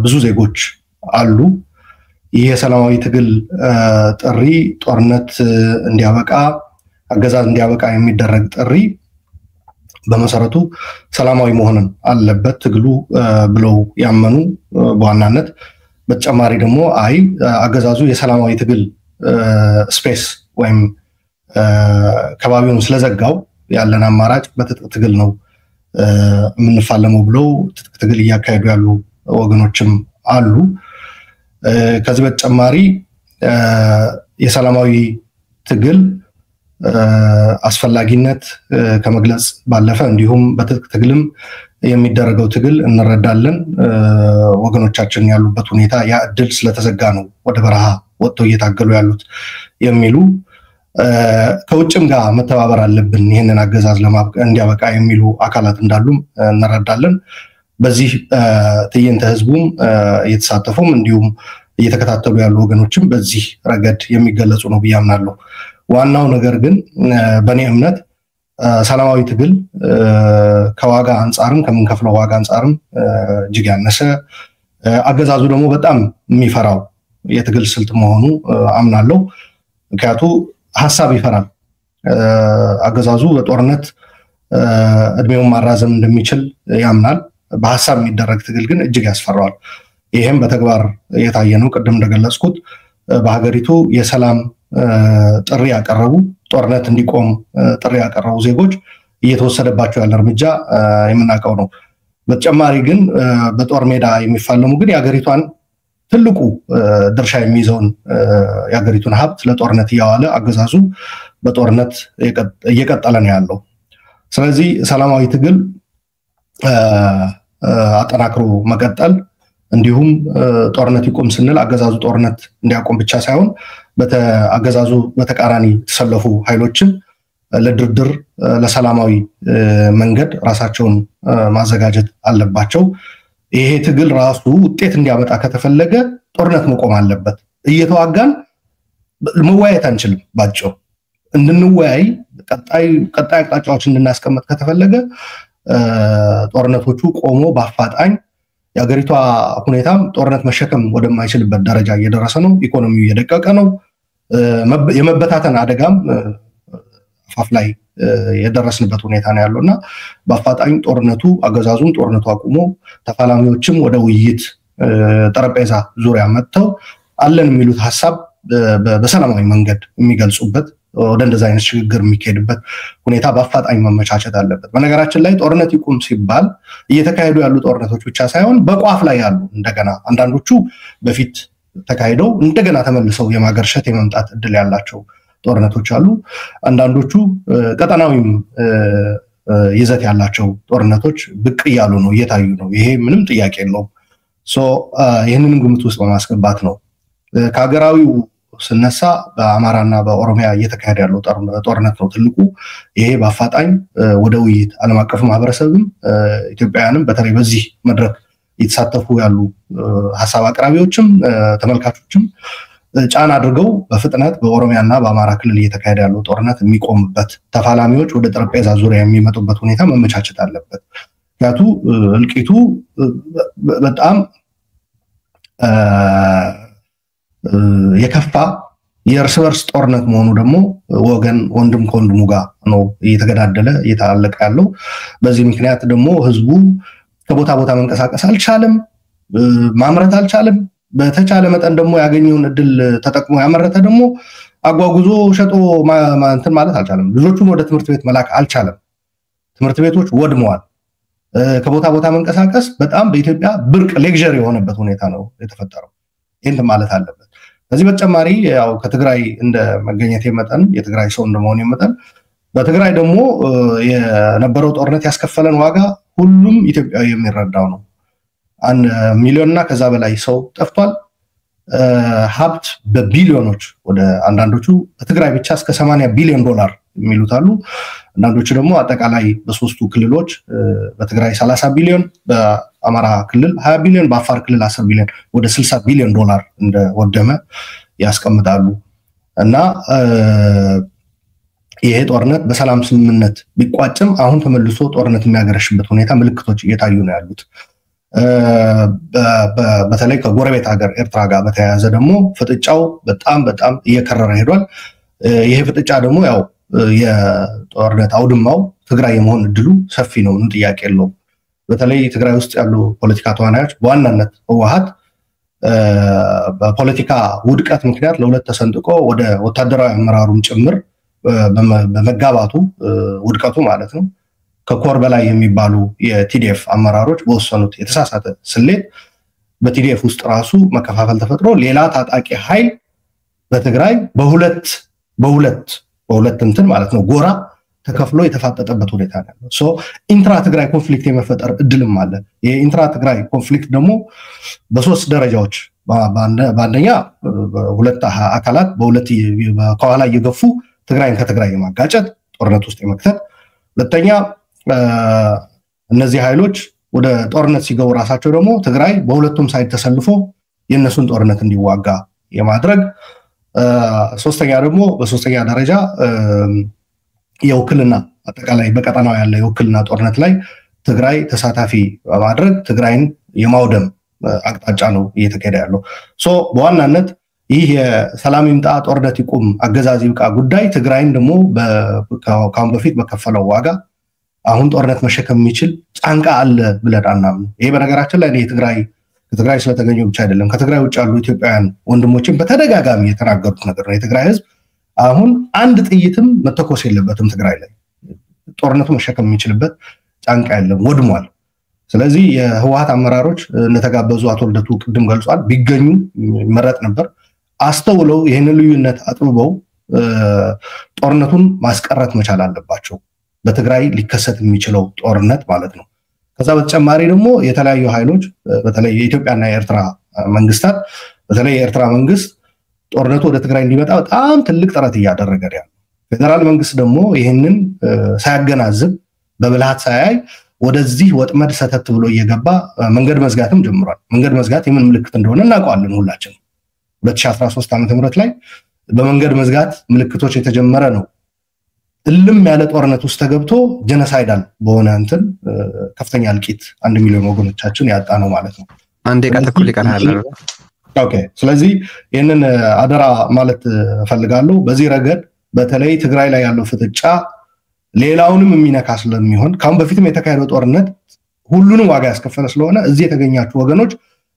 ብዙ ዜጎች አሉ። ይህ የሰላማዊ ትግል ጥሪ ጦርነት እንዲያበቃ፣ አገዛዝ እንዲያበቃ የሚደረግ ጥሪ በመሰረቱ ሰላማዊ መሆንን አለበት ትግሉ ብለው ያመኑ በዋናነት በተጨማሪ ደግሞ አገዛዙ የሰላማዊ ትግል ስፔስ ወይም ከባቢውን ስለዘጋው ያለን አማራጭ በትጥቅ ትግል ነው የምንፋለመው ብለው ትጥቅ ትግል እያካሄዱ ያሉ ወገኖችም አሉ። ከዚህ በተጨማሪ የሰላማዊ ትግል አስፈላጊነት ከመግለጽ ባለፈ እንዲሁም በትጥቅ ትግልም የሚደረገው ትግል እንረዳለን። ወገኖቻችን ያሉበት ሁኔታ ያ እድል ስለተዘጋ ነው ወደ በረሃ ወጥተው እየታገሉ ያሉት የሚሉ ከውጭም ጋር መተባበር አለብን ይህንን አገዛዝ እንዲያበቃ የሚሉ አካላት እንዳሉም እንረዳለን። በዚህ ትዕይንተ ህዝቡም እየተሳተፉም እንዲሁም እየተከታተሉ ያሉ ወገኖችም በዚህ ረገድ የሚገለጹ ነው ብዬ አምናለሁ። ዋናው ነገር ግን በእኔ እምነት ሰላማዊ ትግል ከዋጋ አንጻርም ከምንከፍለው ዋጋ አንጻርም እጅግ ያነሰ አገዛዙ ደግሞ በጣም የሚፈራው የትግል ስልት መሆኑ አምናለሁ። ምክንያቱም ሐሳብ ይፈራል። አገዛዙ በጦርነት እድሜውን ማራዘም እንደሚችል ያምናል። በሐሳብ የሚደረግ ትግል ግን እጅግ ያስፈራዋል። ይሄም በተግባር የታየ ነው። ቅድም እንደገለጽኩት በሀገሪቱ የሰላም ጥሪ ያቀረቡ ጦርነት እንዲቆም ጥሪ ያቀረቡ ዜጎች እየተወሰደባቸው ያለ እርምጃ የምናውቀው ነው። በተጨማሪ ግን በጦር ሜዳ የሚፋለሙ ግን የሀገሪቷን ትልቁ ድርሻ የሚይዘውን የሀገሪቱን ሀብት ለጦርነት እያዋለ አገዛዙ በጦርነት እየቀጠለ ነው ያለው። ስለዚህ ሰላማዊ ትግል አጠናክሮ መቀጠል እንዲሁም ጦርነት ይቆም ስንል አገዛዙ ጦርነት እንዲያቆም ብቻ ሳይሆን አገዛዙ በተቃራኒ የተሰለፉ ኃይሎችን ለድርድር ለሰላማዊ መንገድ ራሳቸውን ማዘጋጀት አለባቸው። ይሄ ትግል ራሱ ውጤት እንዲያመጣ ከተፈለገ ጦርነት መቆም አለበት። እየተዋጋን መወያየት አንችልም። ባጭሩ እንድንወያይ ቀጣይ አቅጣጫዎች እንድናስቀምጥ ከተፈለገ ጦርነቶቹ ቆሞ በአፋጣኝ የሀገሪቷ ሁኔታም ጦርነት መሸከም ወደማይችልበት ደረጃ እየደረሰ ነው። ኢኮኖሚው እየደቀቀ ነው። የመበታተን አደጋም አፋፍ ላይ የደረስንበት ሁኔታ ነው ያለውና በአፋጣኝ አገዛዙን ጦርነቱ አቁሞ ተፋላሚዎችም ወደ ውይይት ጠረጴዛ ዙሪያ መጥተው አለን የሚሉት ሐሳብ በሰላማዊ መንገድ የሚገልጹበት ወደ እንደዛ አይነት ሽግግር የሚካሄድበት ሁኔታ በአፋጣኝ መመቻቸት አለበት። በነገራችን ላይ ጦርነት ይቁም ሲባል እየተካሄዱ ያሉ ጦርነቶች ብቻ ሳይሆን በቋፍ ላይ ያሉ እንደገና አንዳንዶቹ በፊት ተካሂደው እንደገና ተመልሰው የማገርሸት የመምጣት እድል ያላቸው ጦርነቶች አሉ። አንዳንዶቹ ቀጠናዊም ይዘት ያላቸው ጦርነቶች ብቅ እያሉ ነው፣ እየታዩ ነው። ይሄ ምንም ጥያቄ የለውም። ይህንን ግምት ውስጥ በማስገባት ነው ከሀገራዊው ስነሳ በአማራና በኦሮሚያ እየተካሄደ ያለው ጦርነት ነው ትልቁ። ይሄ በአፋጣኝ ወደ ውይይት ዓለም አቀፍ ማህበረሰብም ኢትዮጵያውያንም በተለይ በዚህ መድረክ የተሳተፉ ያሉ ሐሳብ አቅራቢዎችም ተመልካቾችም ጫና አድርገው በፍጥነት በኦሮሚያና በአማራ ክልል እየተካሄደ ያለው ጦርነት የሚቆምበት ተፋላሚዎች ወደ ጠረጴዛ ዙሪያ የሚመጡበት ሁኔታ መመቻቸት አለበት። ያቱ እልቂቱ በጣም የከፋ የእርስ በርስ ጦርነት መሆኑ ደግሞ ወንድም ከወንድሙ ጋር ነው እየተገዳደለ እየተላለቀ ያለው። በዚህ ምክንያት ደግሞ ህዝቡ ከቦታ ቦታ መንቀሳቀስ አልቻለም፣ ማምረት አልቻለም። በተቻለ መጠን ደግሞ ያገኘውን እድል ተጠቅሞ ያመረተ ደግሞ አጓጉዞ ሸጦ እንትን ማለት አልቻለም። ልጆቹን ወደ ትምህርት ቤት መላክ አልቻለም። ትምህርት ቤቶች ወድመዋል። ከቦታ ቦታ መንቀሳቀስ በጣም በኢትዮጵያ ብርቅ ሌክዠሪ የሆነበት ሁኔታ ነው የተፈጠረው። ይህን ማለት አለበት። ከዚህ በተጨማሪ ያው ከትግራይ እንደ መገኘቴ መጠን የትግራይ ሰው እንደመሆኔ መጠን በትግራይ ደግሞ የነበረው ጦርነት ያስከፈለን ዋጋ ሁሉም ኢትዮጵያዊ የሚረዳው ነው። 1 ሚሊዮንና ከዛ በላይ ሰው ጠፍቷል። ሀብት በቢሊዮኖች ወደ አንዳንዶቹ በትግራይ ብቻ እስከ 80 ቢሊዮን ዶላር የሚሉት አሉ። አንዳንዶቹ ደግሞ አጠቃላይ በሶስቱ ክልሎች በትግራይ 30 ቢሊዮን፣ በአማራ ክልል 20 ቢሊዮን፣ በአፋር ክልል 10 ቢሊዮን ወደ 60 ቢሊዮን ዶላር እንደወደመ ያስቀምጣሉ። እና ይሄ ጦርነት በሰላም ስምምነት ቢቋጭም አሁን ተመልሶ ጦርነት የሚያገረሽበት ሁኔታ ምልክቶች እየታዩ ነው ያሉት። በተለይ ከጎረቤት ሀገር ኤርትራ ጋር በተያያዘ ደግሞ ፍጥጫው በጣም እየከረረ ሄዷል። ይሄ ፍጥጫ ደግሞ ያው የጦርነት አውድማው ትግራይ የመሆን እድሉ ሰፊ ነው፣ ምንም ጥያቄ የለውም። በተለይ ትግራይ ውስጥ ያሉ ፖለቲካ ተዋናዮች በዋናነት ህወሓት በፖለቲካ ውድቀት ምክንያት ለሁለት ተሰንጥቆ ወደ ወታደራዊ አመራሩም ጭምር በመጋባቱ ውድቀቱ ማለት ነው ከኮር በላይ የሚባሉ የቲዲኤፍ አመራሮች በወሰኑት የተሳሳተ ስሌት በቲዲኤፍ ውስጥ ራሱ መከፋፈል ተፈጥሮ ሌላ ታጣቂ ኃይል በትግራይ በሁለት እንትን ማለት ነው ጎራ ተከፍሎ የተፋጠጠበት ሁኔታ ነው። ኢንትራ ትግራይ ኮንፍሊክት የመፈጠር እድልም አለ። የኢንትራ ትግራይ ኮንፍሊክት ደግሞ በሶስት ደረጃዎች በአንደኛ ሁለት አካላት በሁለት ከኋላ እየገፉ ትግራይን ከትግራይ የማጋጨት ጦርነት ውስጥ የመክተት፣ ሁለተኛ እነዚህ ኃይሎች ወደ ጦርነት ሲገቡ ራሳቸው ደግሞ ትግራይ በሁለቱም ሳይድ ተሰልፎ የነሱን ጦርነት እንዲዋጋ የማድረግ፣ ሶስተኛ ደግሞ በሶስተኛ ደረጃ የውክልና አጠቃላይ በቀጠናው ያለ የውክልና ጦርነት ላይ ትግራይ ተሳታፊ በማድረግ ትግራይን የማውደም አቅጣጫ ነው እየተካሄደ ያለው። በዋናነት ይህ የሰላም ይምጣ ጦርነት ይቁም አገዛዝ ይብቃ ጉዳይ ትግራይን ደግሞ ካሁን በፊት በከፈለው ዋጋ አሁን ጦርነት መሸከም የሚችል ጫንቃ አለ ብለን አናምንም። ይሄ በነገራችን ላይ ከትግራይ ስለተገኘ ብቻ አይደለም፣ ከትግራይ ውጭ ያሉ ኢትዮጵያውያን ወንድሞችን በተደጋጋሚ የተናገሩት ነገር ነው። የትግራይ ህዝብ አሁን አንድ ጥይትም መተኮስ የለበትም ትግራይ ላይ ጦርነቱ መሸከም የሚችልበት ጫንቃ የለም፣ ወድሟል። ስለዚህ የህወሓት አመራሮች እንደተጋበዙ አቶ ልደቱ ቅድም ገልጿል፣ ቢገኙ ይመረጥ ነበር። አስተውለው ይህንን ልዩነት አጥብበው ጦርነቱን ማስቀረት መቻል አለባቸው፣ በትግራይ ሊከሰት የሚችለው ጦርነት ማለት ነው። ከዛ በተጨማሪ ደግሞ የተለያዩ ኃይሎች በተለይ የኢትዮጵያና የኤርትራ መንግስታት፣ በተለይ የኤርትራ መንግስት ጦርነቱ ወደ ትግራይ እንዲመጣ በጣም ትልቅ ጥረት እያደረገ ነው። ፌደራል መንግስት ደግሞ ይሄንን ሳያገናዝብ በብልሃት ሳያይ ወደዚህ ወጥመድ ሰተት ብሎ እየገባ መንገድ መዝጋትም ጀምሯል። መንገድ መዝጋት የምን ምልክት እንደሆነ እናውቀዋለን ሁላችን። 2013 ዓ.ም ላይ በመንገድ መዝጋት ምልክቶች የተጀመረ ነው። እልም ያለ ጦርነት ውስጥ ተገብቶ ጀነሳይዳል በሆነ እንትን ከፍተኛ እልቂት 1 ሚሊዮን ወገኖቻችን ያጣ ነው ማለት ነው። አንዴ ከተኩል ይቀርሃል። ኦኬ ስለዚህ ይሄንን አደራ ማለት ፈልጋለሁ። በዚህ ረገድ በተለይ ትግራይ ላይ ያለው ፍጥጫ ሌላውንም የሚነካ ስለሚሆን ካሁን በፊትም የተካሄደው ጦርነት ሁሉንም ዋጋ ያስከፈለ ስለሆነ እዚህ የተገኛችሁ ወገኖች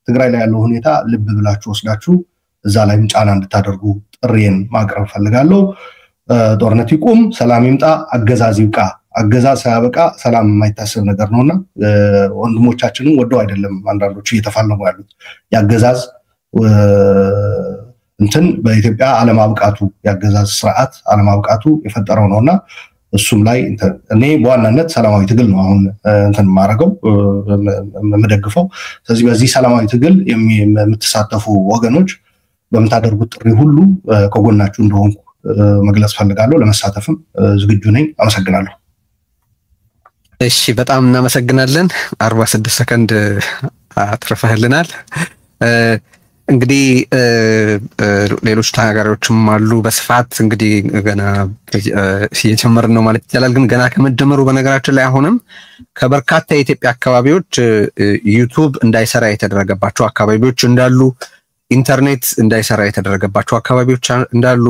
ትግራይ ላይ ያለው ሁኔታ ልብ ብላችሁ ወስዳችሁ እዛ ላይም ጫና እንድታደርጉ ጥሪን ማቅረብ ፈልጋለሁ። ጦርነት ይቁም፣ ሰላም ይምጣ፣ አገዛዝ ይብቃ። አገዛዝ ሳያበቃ ሰላም የማይታሰብ ነገር ነውና ወንድሞቻችንን ወደው አይደለም አንዳንዶቹ እየተፋለሙ ያሉት ያገዛዝ እንትን በኢትዮጵያ አለማብቃቱ ያገዛዝ ስርዓት አለማብቃቱ የፈጠረው ነውና እሱም ላይ እኔ በዋናነት ሰላማዊ ትግል ነው አሁን እንትን ማረገው መደግፈው። ስለዚህ በዚህ ሰላማዊ ትግል የምትሳተፉ ወገኖች በመታደርጉት ጥሪ ሁሉ ከጎናችሁ እንደሆንኩ መግለጽ ፈልጋለሁ። ለመሳተፍም ዝግጁ ነኝ። አመሰግናለሁ። እሺ በጣም እናመሰግናለን። 46 ሰከንድ አትርፈህልናል። እንግዲህ ሌሎች ተናጋሪዎችም አሉ በስፋት እንግዲህ ገና እየጀመርን ነው ማለት ይቻላል። ግን ገና ከመጀመሩ በነገራችን ላይ አሁንም ከበርካታ የኢትዮጵያ አካባቢዎች ዩቲዩብ እንዳይሰራ የተደረገባቸው አካባቢዎች እንዳሉ፣ ኢንተርኔት እንዳይሰራ የተደረገባቸው አካባቢዎች እንዳሉ፣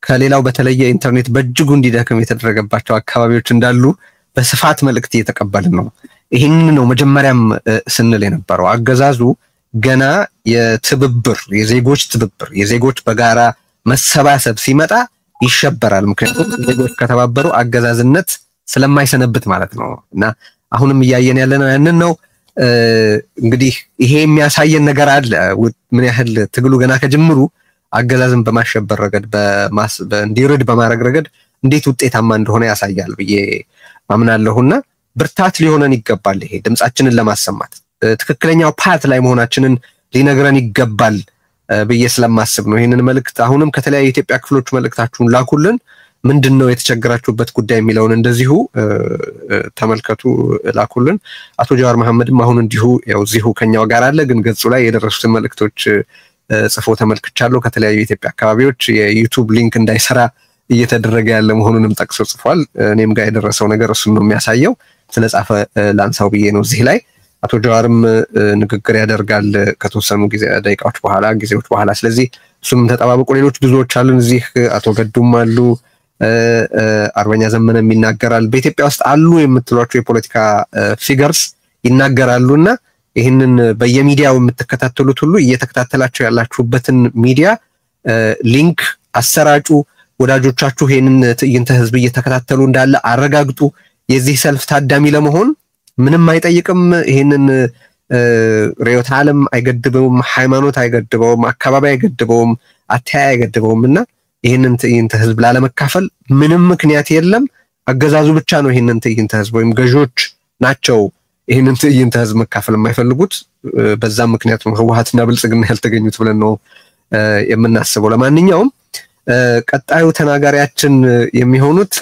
ከሌላው በተለየ ኢንተርኔት በእጅጉ እንዲደክም የተደረገባቸው አካባቢዎች እንዳሉ በስፋት መልእክት እየተቀበልን ነው። ይህንን ነው መጀመሪያም ስንል የነበረው። አገዛዙ ገና የትብብር የዜጎች ትብብር የዜጎች በጋራ መሰባሰብ ሲመጣ ይሸበራል። ምክንያቱም ዜጎች ከተባበሩ አገዛዝነት ስለማይሰነብት ማለት ነው። እና አሁንም እያየን ያለነው ያንን ነው። እንግዲህ ይሄ የሚያሳየን ነገር አለ። ምን ያህል ትግሉ ገና ከጅምሩ አገዛዝን በማሸበር ረገድ እንዲርድ በማድረግ ረገድ እንዴት ውጤታማ እንደሆነ ያሳያል ብዬ ማምናለሁና ብርታት ሊሆነን ይገባል። ይሄ ድምጻችንን ለማሰማት ትክክለኛው ፓት ላይ መሆናችንን ሊነግረን ይገባል ብዬ ስለማስብ ነው። ይሄንን መልእክት አሁንም ከተለያዩ የኢትዮጵያ ክፍሎች መልእክታችሁን ላኩልን። ምንድነው የተቸገራችሁበት ጉዳይ የሚለውን እንደዚሁ ተመልከቱ፣ ላኩልን። አቶ ጀዋር መሐመድም አሁን እንዲሁ ያው እዚሁ ከኛው ጋር አለ፣ ግን ገጹ ላይ የደረሱትን መልእክቶች ጽፎ ተመልክቻለሁ። ከተለያዩ የኢትዮጵያ አካባቢዎች የዩቲዩብ ሊንክ እንዳይሰራ እየተደረገ ያለ መሆኑንም ጠቅሶ ጽፏል። እኔም ጋር የደረሰው ነገር እሱን ነው የሚያሳየው። ስለጻፈ ላንሳው ብዬ ነው እዚህ ላይ። አቶ ጀዋርም ንግግር ያደርጋል ከተወሰኑ ደቂቃዎች በኋላ። ስለዚህ እሱንም ተጠባበቁ። ሌሎች ብዙዎች አሉን እዚህ። አቶ ገዱም አሉ፣ አርበኛ ዘመነም ይናገራል። በኢትዮጵያ ውስጥ አሉ የምትሏቸው የፖለቲካ ፊገርስ ይናገራሉና ይህንን በየሚዲያው የምትከታተሉት ሁሉ እየተከታተላችሁ ያላችሁበትን ሚዲያ ሊንክ አሰራጩ። ወዳጆቻችሁ ይሄንን ትዕይንተ ህዝብ እየተከታተሉ እንዳለ አረጋግጡ። የዚህ ሰልፍ ታዳሚ ለመሆን ምንም አይጠይቅም። ይሄንን ርዕዮተ ዓለም አይገድበውም፣ ሃይማኖት አይገድበውም፣ አካባቢ አይገድበውም፣ አተያይ አይገድበውም እና ይሄንን ትዕይንተ ህዝብ ላለመካፈል ምንም ምክንያት የለም። አገዛዙ ብቻ ነው ይሄንን ትዕይንተ ህዝብ ወይም ገዢዎች ናቸው ይሄንን ትዕይንተ ህዝብ መካፈል የማይፈልጉት። በዛም ምክንያት ነው ህወሓትና ብልጽግና ያልተገኙት ብለን ነው የምናስበው። ለማንኛውም ቀጣዩ ተናጋሪያችን የሚሆኑት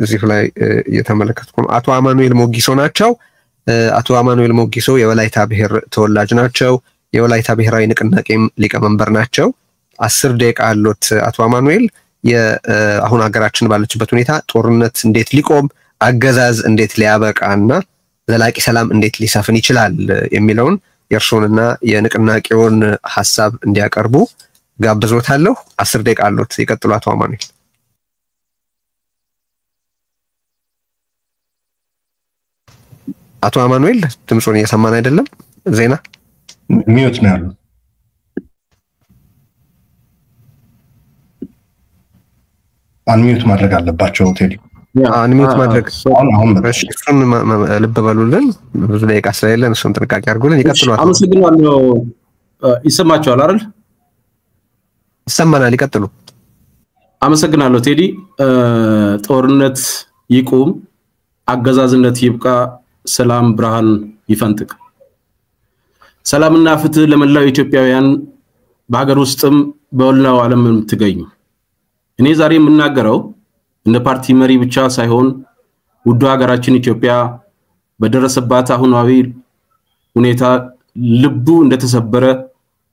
እዚሁ ላይ እየተመለከትኩ ነው፣ አቶ አማኑኤል ሞጊሶ ናቸው። አቶ አማኑኤል ሞጊሶ የወላይታ ብሔር ተወላጅ ናቸው። የወላይታ ብሔራዊ ንቅናቄም ሊቀመንበር ናቸው። 10 ደቂቃ አሉት አቶ አማኑኤል። አሁን ሀገራችን ባለችበት ሁኔታ ጦርነት እንዴት ሊቆም፣ አገዛዝ እንዴት ሊያበቃና ዘላቂ ሰላም እንዴት ሊሰፍን ይችላል የሚለውን የእርሶንና የንቅናቄውን ሐሳብ እንዲያቀርቡ ጋብዞታለሁ። 10 ደቂቃ አሉት። ይቀጥሉ አቶ አማኑኤል። አቶ አማኑኤል ድምጾን እየሰማን አይደለም። ዜና ሚዩት ነው ያለው። አንሚዩት ማድረግ አለባቸው ቴዲ። አንሚዩት ማድረግ እሱን ልብ በሉልን። ብዙ ደቂቃ ስለሌለን እሱን ጥንቃቄ አድርጉልን። ይቀጥሉ። አመሰግናለሁ። ይሰማችኋል አይደል? ይሰማናል። ይቀጥሉ። አመሰግናለሁ ቴዲ። ጦርነት ይቁም፣ አገዛዝነት ይብቃ፣ ሰላም ብርሃን ይፈንጥቅ። ሰላምና ፍትህ ለመላው ኢትዮጵያውያን በአገር ውስጥም በወላው ዓለም የምትገኙ እኔ ዛሬ የምናገረው እንደ ፓርቲ መሪ ብቻ ሳይሆን ውዱ ሀገራችን ኢትዮጵያ በደረሰባት አሁናዊ ሁኔታ ልቡ እንደተሰበረ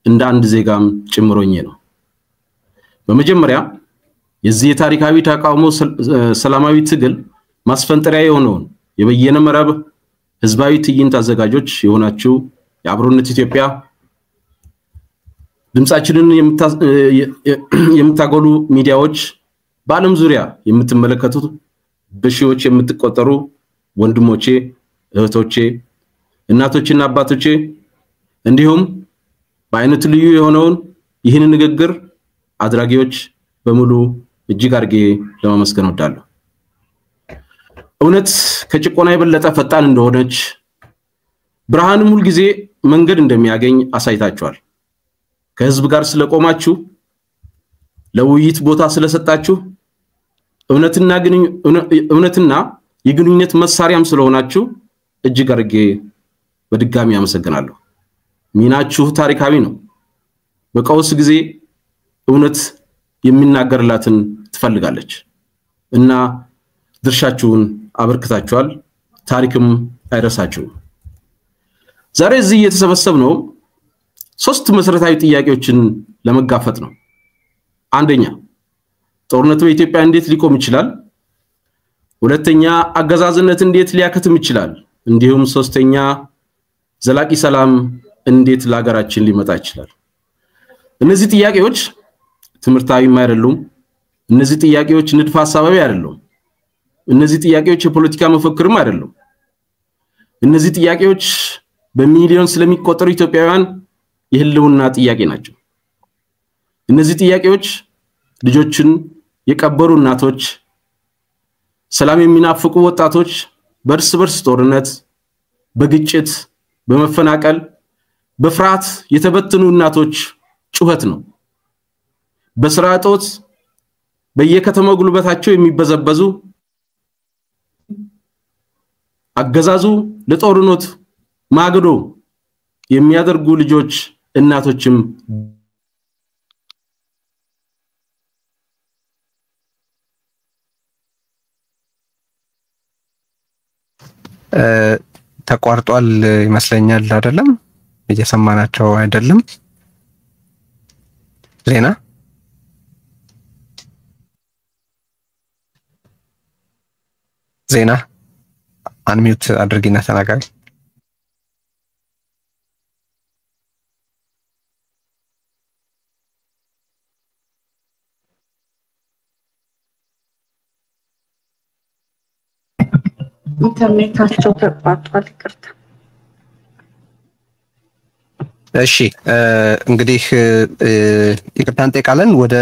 እንደ አንድ ዜጋም ጭምሮኝ ነው። በመጀመሪያ የዚህ ታሪካዊ ተቃውሞ ሰላማዊ ትግል ማስፈንጠሪያ የሆነውን የበየነ መረብ ህዝባዊ ትዕይንት አዘጋጆች የሆናችሁ የአብሮነት ኢትዮጵያ ድምጻችንን የምታጎሉ ሚዲያዎች በዓለም ዙሪያ የምትመለከቱት በሺዎች የምትቆጠሩ ወንድሞቼ እህቶቼ እናቶችና አባቶቼ እንዲሁም በአይነቱ ልዩ የሆነውን ይህን ንግግር አድራጊዎች በሙሉ እጅግ አርጌ ለማመስገን ወዳለሁ። እውነት ከጭቆና የበለጠ ፈጣን እንደሆነች ብርሃንም ሁሉ ጊዜ መንገድ እንደሚያገኝ አሳይታችኋል። ከህዝብ ጋር ስለቆማችሁ ለውይይት ቦታ ስለሰጣችሁ እውነትና የግንኙነት መሳሪያም ስለሆናችሁ እጅግ አርጌ በድጋሚ አመሰግናለሁ። ሚናችሁ ታሪካዊ ነው። በቀውስ ጊዜ እውነት የሚናገርላትን ትፈልጋለች እና ድርሻችሁን አበርክታችኋል። ታሪክም አይረሳችሁም። ዛሬ እዚህ የተሰበሰብነው ሶስት መሰረታዊ ጥያቄዎችን ለመጋፈጥ ነው። አንደኛ ጦርነቱ በኢትዮጵያ እንዴት ሊቆም ይችላል? ሁለተኛ አገዛዝነት እንዴት ሊያከትም ይችላል? እንዲሁም ሶስተኛ ዘላቂ ሰላም እንዴት ለሀገራችን ሊመጣ ይችላል? እነዚህ ጥያቄዎች ትምርታዊም አይደሉም። እነዚህ ጥያቄዎች ንድፈ ሐሳባዊ አይደሉም። እነዚህ ጥያቄዎች የፖለቲካ መፈክርም አይደሉም። እነዚህ ጥያቄዎች በሚሊዮን ስለሚቆጠሩ ኢትዮጵያውያን የህልውና ጥያቄ ናቸው። እነዚህ ጥያቄዎች ልጆችን የቀበሩ እናቶች፣ ሰላም የሚናፍቁ ወጣቶች፣ በርስ በርስ ጦርነት፣ በግጭት፣ በመፈናቀል፣ በፍርሃት የተበተኑ እናቶች ጩኸት ነው። በስራ እጦት በየከተማው ጉልበታቸው የሚበዘበዙ አገዛዙ ለጦርነት ማገዶ የሚያደርጉ ልጆች እናቶችም ተቋርጧል ይመስለኛል አይደለም? እየሰማናቸው አይደለም? ዜና አንሚዩት አድርጊና ተናገሪ። ኢንተርኔታቸው ተቋርጧል፣ ይቅርታ። እሺ እንግዲህ ይቅርታ እንጠይቃለን። ወደ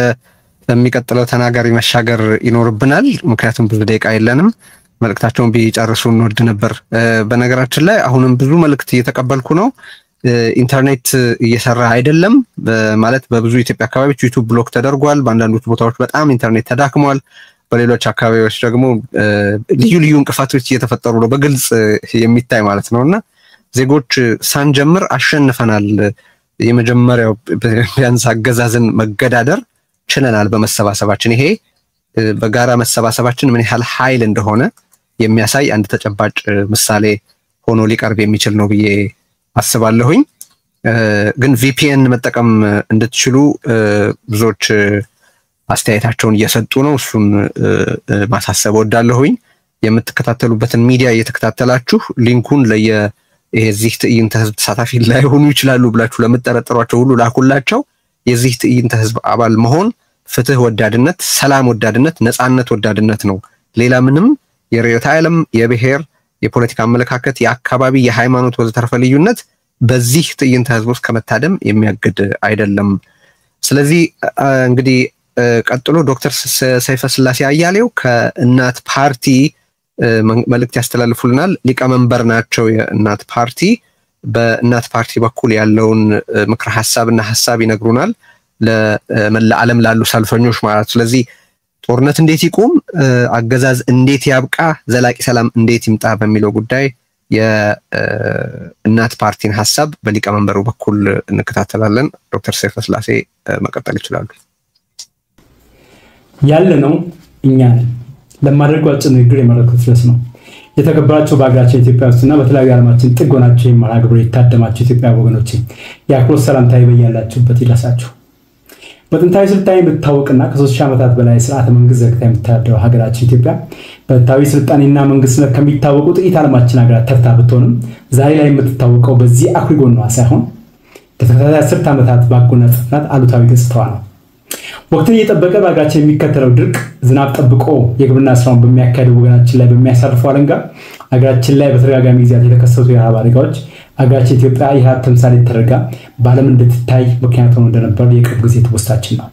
የሚቀጥለው ተናጋሪ መሻገር ይኖርብናል፣ ምክንያቱም ብዙ ደቂቃ የለንም። መልእክታቸውን ቢጨርሱ እንወድ ነበር። በነገራችን ላይ አሁንም ብዙ መልእክት እየተቀበልኩ ነው። ኢንተርኔት እየሰራ አይደለም ማለት በብዙ ኢትዮጵያ አካባቢዎች ዩቲዩብ ብሎክ ተደርጓል። በአንዳንዶች ቦታዎች በጣም ኢንተርኔት ተዳክሟል። በሌሎች አካባቢዎች ደግሞ ልዩ ልዩ እንቅፋቶች እየተፈጠሩ ነው፣ በግልጽ የሚታይ ማለት ነውና ዜጎች ሳንጀምር አሸንፈናል። የመጀመሪያው ቢያንስ አገዛዝን መገዳደር ችለናል በመሰባሰባችን። ይሄ በጋራ መሰባሰባችን ምን ያህል ኃይል እንደሆነ የሚያሳይ አንድ ተጨባጭ ምሳሌ ሆኖ ሊቀርብ የሚችል ነው ብዬ አስባለሁኝ። ግን ቪፒኤን መጠቀም እንድትችሉ ብዙዎች አስተያየታቸውን እየሰጡ ነው። እሱን ማሳሰብ ወዳለሁኝ። የምትከታተሉበትን ሚዲያ እየተከታተላችሁ ሊንኩን የዚህ ትዕይንተ ህዝብ ተሳታፊ ላይሆኑ ይችላሉ ብላችሁ ለምትጠረጥሯቸው ሁሉ ላኩላቸው። የዚህ ትዕይንተ ህዝብ አባል መሆን ፍትህ ወዳድነት፣ ሰላም ወዳድነት፣ ነፃነት ወዳድነት ነው። ሌላ ምንም የርዕዮተ ዓለም፣ የብሔር፣ የፖለቲካ አመለካከት፣ የአካባቢ፣ የሃይማኖት ወዘተርፈ ልዩነት በዚህ ትዕይንተ ህዝብ ውስጥ ከመታደም የሚያግድ አይደለም። ስለዚህ እንግዲህ ቀጥሎ ዶክተር ሰይፈ ስላሴ አያሌው ከእናት ፓርቲ መልእክት ያስተላልፉልናል። ሊቀመንበር ናቸው የእናት ፓርቲ። በእናት ፓርቲ በኩል ያለውን ምክረ ሐሳብና ሐሳብ ይነግሩናል ለመላ ዓለም ላሉ ሰልፈኞች ማለት። ስለዚህ ጦርነት እንዴት ይቁም፣ አገዛዝ እንዴት ያብቃ፣ ዘላቂ ሰላም እንዴት ይምጣ በሚለው ጉዳይ የእናት ፓርቲን ሐሳብ በሊቀመንበሩ በኩል እንከታተላለን። ዶክተር ሰይፈ ስላሴ መቀጠል ይችላሉ። ያለነው እኛ ነን ለማድረግ አጭር ንግግር የመረጥኩት ርዕስ ነው። የተከበራችሁ በአገራችን ኢትዮጵያ ውስጥና በተለያዩ ዓለማችን ጥጎናችሁ የመርሃ ግብር የታደማችሁ ኢትዮጵያ ወገኖቼ የአክብሮት ሰላምታዬ በያላችሁበት ይድረሳችሁ። በጥንታዊ ስልጣኔ የምትታወቅና ከ3000 ዓመታት በላይ ስርዓተ መንግስት ዘግታ የምትተዳደረው ሀገራችን ኢትዮጵያ በጥንታዊ ስልጣኔና መንግስትነት ከሚታወቁ ጥቂት ዓለማችን ሀገራት ተርታ ብትሆንም ዛሬ ላይ የምትታወቀው በዚህ አኩሪ ጎኗ ሳይሆን ለተከታታይ 10 ዓመታት ባጎናጸፍናት አሉታዊ ገጽታዋ ነው። ወቅትን እየጠበቀ በአገራችን የሚከተለው ድርቅ ዝናብ ጠብቆ የግብርና ስራውን በሚያካሄዱ ወገናችን ላይ በሚያሳርፈው አለንጋ አገራችን ላይ በተደጋጋሚ ጊዜያት የተከሰቱ የረሃብ አደጋዎች አገራችን ኢትዮጵያ የሀብት ተምሳሌ ተደርጋ በዓለም እንድትታይ ምክንያት ሆኖ እንደነበር የቅርብ ጊዜ ትውስታችን ነው።